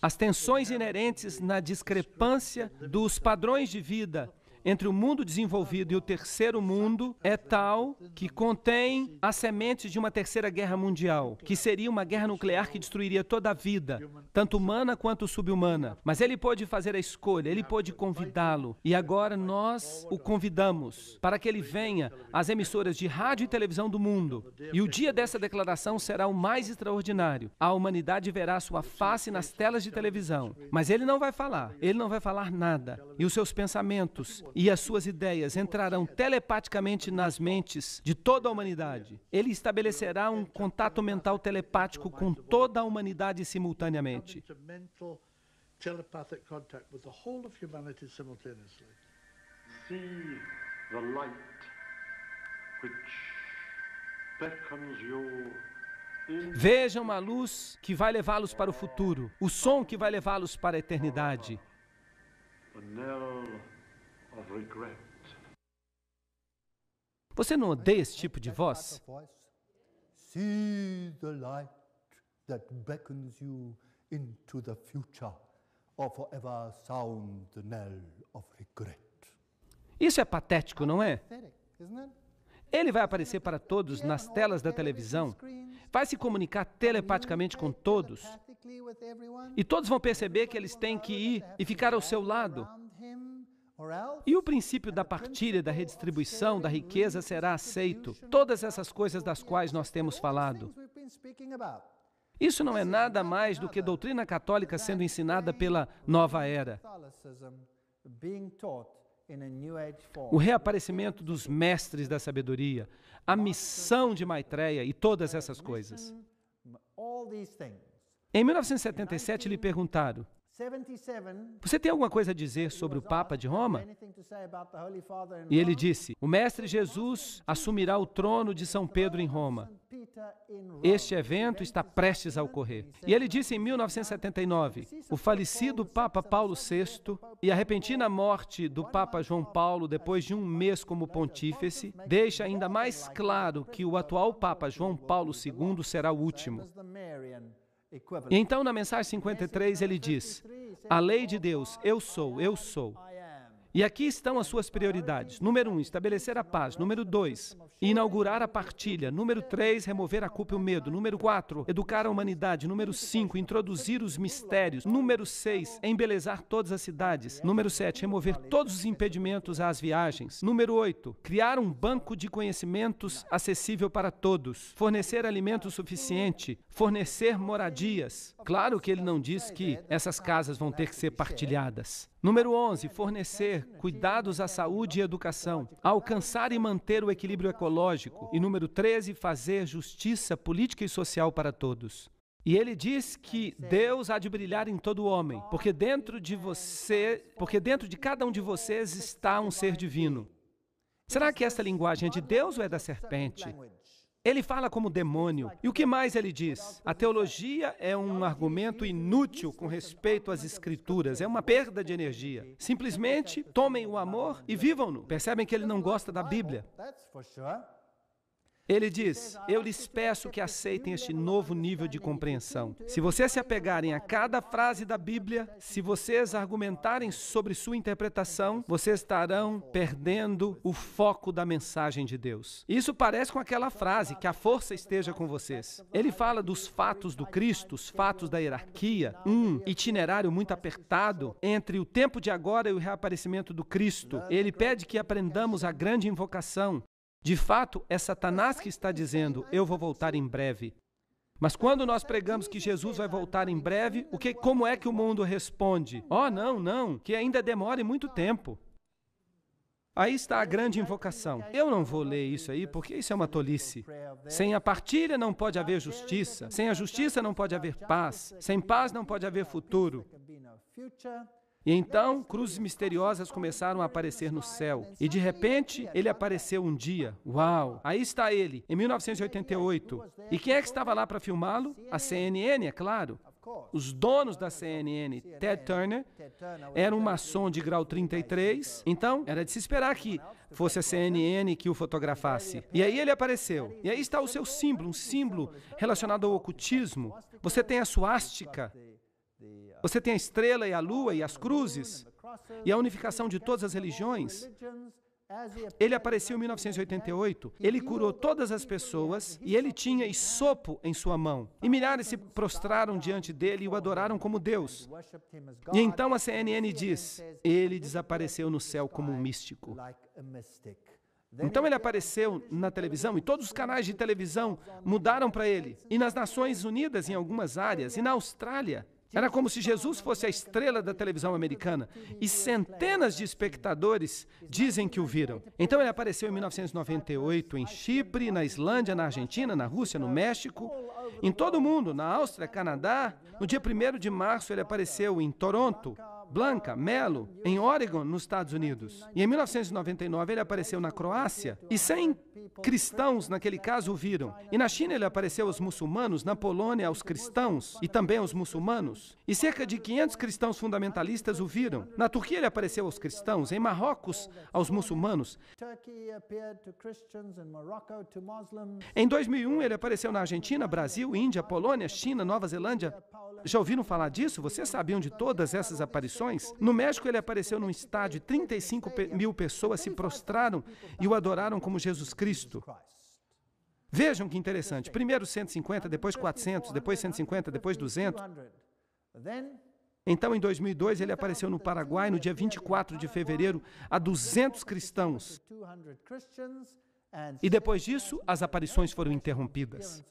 As tensões inerentes na discrepância dos padrões de vida entre o mundo desenvolvido e o terceiro mundo é tal que contém as sementes de uma terceira guerra mundial, que seria uma guerra nuclear que destruiria toda a vida, tanto humana quanto subhumana. Mas ele pôde fazer a escolha, ele pôde convidá-lo, e agora nós o convidamos para que ele venha às emissoras de rádio e televisão do mundo. E o dia dessa declaração será o mais extraordinário. A humanidade verá sua face nas telas de televisão, mas ele não vai falar nada, e os seus pensamentos e as suas ideias entrarão telepaticamente nas mentes de toda a humanidade. Ele estabelecerá um contato mental telepático com toda a humanidade simultaneamente. See the light which beckons you. Vejam a luz que vai levá-los para o futuro, o som que vai levá-los para a eternidade. The knell of regret. Você não odeia esse tipo de voz? See the light that beckons you into the future, or forever sound the knell of regret. Isso é patético, não é? Pathetic, isn't it? Ele vai aparecer para todos nas telas da televisão, vai se comunicar telepaticamente com todos, e todos vão perceber que eles têm que ir e ficar ao seu lado. E o princípio da partilha, da redistribuição, da riqueza será aceito. Todas essas coisas das quais nós temos falado. Isso não é nada mais do que doutrina católica sendo ensinada pela nova era. O reaparecimento dos mestres da sabedoria, a missão de Maitreya e todas essas coisas. Em 1977, lhe perguntaram, você tem alguma coisa a dizer sobre o Papa de Roma? E ele disse, o Mestre Jesus assumirá o trono de São Pedro em Roma. Este evento está prestes a ocorrer. E ele disse em 1979, o falecido Papa Paulo VI e a repentina morte do Papa João Paulo depois de um mês como pontífice, deixa ainda mais claro que o atual Papa João Paulo II será o último. E então, na mensagem 53, ele diz, a lei de Deus, eu sou. E aqui estão as suas prioridades. Número 1, estabelecer a paz. Número 2, inaugurar a partilha. Número 3, remover a culpa e o medo. Número 4, educar a humanidade. Número 5, introduzir os mistérios. Número 6, embelezar todas as cidades. Número 7, remover todos os impedimentos às viagens. Número 8, criar um banco de conhecimentos acessível para todos. Fornecer alimento suficiente. Fornecer moradias. Claro que ele não diz que essas casas vão ter que ser partilhadas. Número 11, fornecer cuidados à saúde e educação, alcançar e manter o equilíbrio ecológico. E número 13, fazer justiça política e social para todos. E ele diz que Deus há de brilhar em todo homem, porque dentro de cada um de vocês está um ser divino. Será que essa linguagem é de Deus ou é da serpente? Ele fala como demônio. E o que mais ele diz? A teologia é um argumento inútil com respeito às Escrituras. É uma perda de energia. Simplesmente tomem o amor e vivam-no. Percebem que ele não gosta da Bíblia. That's for sure. Ele diz, eu lhes peço que aceitem este novo nível de compreensão. Se vocês se apegarem a cada frase da Bíblia, se vocês argumentarem sobre sua interpretação, vocês estarão perdendo o foco da mensagem de Deus. Isso parece com aquela frase, que a força esteja com vocês. Ele fala dos fatos do Cristo, os fatos da hierarquia, um itinerário muito apertado entre o tempo de agora e o reaparecimento do Cristo. Ele pede que aprendamos a grande invocação. De fato, é Satanás que está dizendo, eu vou voltar em breve. Mas quando nós pregamos que Jesus vai voltar em breve, como é que o mundo responde? Oh, não, que ainda demore muito tempo. Aí está a grande invocação. Eu não vou ler isso aí, porque isso é uma tolice. Sem a partilha não pode haver justiça. Sem a justiça não pode haver paz. Sem paz não pode haver futuro. E então, cruzes misteriosas começaram a aparecer no céu. E de repente, ele apareceu um dia. Uau! Aí está ele, em 1988. E quem é que estava lá para filmá-lo? A CNN, é claro. Os donos da CNN, Ted Turner, era um maçom de grau 33. Então, era de se esperar que fosse a CNN que o fotografasse. E aí ele apareceu. E aí está o seu símbolo, um símbolo relacionado ao ocultismo. Você tem a suástica. Você tem a estrela e a lua e as cruzes e a unificação de todas as religiões. Ele apareceu em 1988. Ele curou todas as pessoas e ele tinha isopo em sua mão. E milhares se prostraram diante dele e o adoraram como Deus. E então a CNN diz, ele desapareceu no céu como um místico. Então ele apareceu na televisão e todos os canais de televisão mudaram para ele. E nas Nações Unidas, em algumas áreas, e na Austrália. Era como se Jesus fosse a estrela da televisão americana. E centenas de espectadores dizem que o viram. Então ele apareceu em 1998 em Chipre, na Islândia, na Argentina, na Rússia, no México, em todo o mundo, na Áustria, Canadá. No dia 1º de março ele apareceu em Toronto, Blanca, Melo, em Oregon, nos Estados Unidos. E em 1999 ele apareceu na Croácia. E 100 cristãos, naquele caso, o viram. E na China ele apareceu aos muçulmanos, na Polônia aos cristãos e também aos muçulmanos. E cerca de 500 cristãos fundamentalistas o viram. Na Turquia ele apareceu aos cristãos, em Marrocos aos muçulmanos. Em 2001 ele apareceu na Argentina, Brasil, Índia, Polônia, China, Nova Zelândia. Já ouviram falar disso? Vocês sabiam de todas essas aparições? No México ele apareceu num estádio, 35 mil pessoas se prostraram e o adoraram como Jesus Cristo. Vejam que interessante. Primeiro 150, depois 400, depois 150, depois 200. Então, em 2002, ele apareceu no Paraguai, no dia 24 de fevereiro, a 200 cristãos. E depois disso, as aparições foram interrompidas.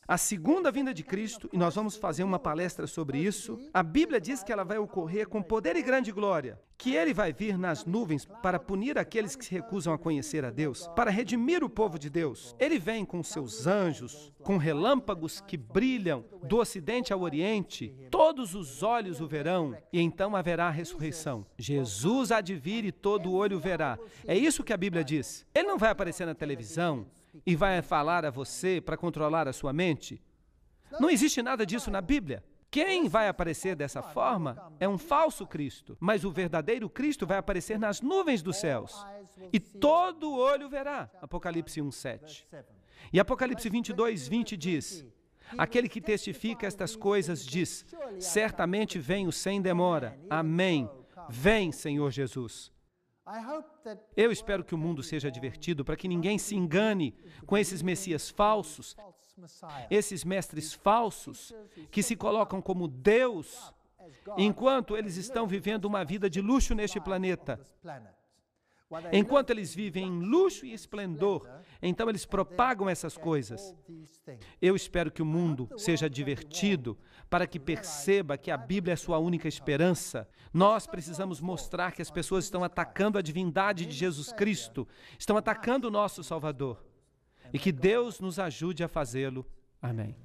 A segunda vinda de Cristo, e nós vamos fazer uma palestra sobre isso, a Bíblia diz que ela vai ocorrer com poder e grande glória, que ele vai vir nas nuvens para punir aqueles que se recusam a conhecer a Deus, para redimir o povo de Deus. Ele vem com seus anjos, com relâmpagos que brilham do ocidente ao oriente, todos os olhos o verão, e então haverá a ressurreição. Jesus há de vir e todo olho verá. É isso que a Bíblia diz. Ele não vai aparecer na televisão e vai falar a você para controlar a sua mente? Não existe nada disso na Bíblia. Quem vai aparecer dessa forma é um falso Cristo, mas o verdadeiro Cristo vai aparecer nas nuvens dos céus. E todo olho verá. Apocalipse 1:7. E Apocalipse 22:20 diz, aquele que testifica estas coisas diz, certamente venho sem demora. Amém. Vem, Senhor Jesus. Eu espero que o mundo seja divertido para que ninguém se engane com esses messias falsos, esses mestres falsos que se colocam como Deus, enquanto eles estão vivendo uma vida de luxo neste planeta. Enquanto eles vivem em luxo e esplendor, então eles propagam essas coisas. Eu espero que o mundo seja divertido para que perceba que a Bíblia é sua única esperança. Nós precisamos mostrar que as pessoas estão atacando a divindade de Jesus Cristo, estão atacando o nosso Salvador. E que Deus nos ajude a fazê-lo. Amém.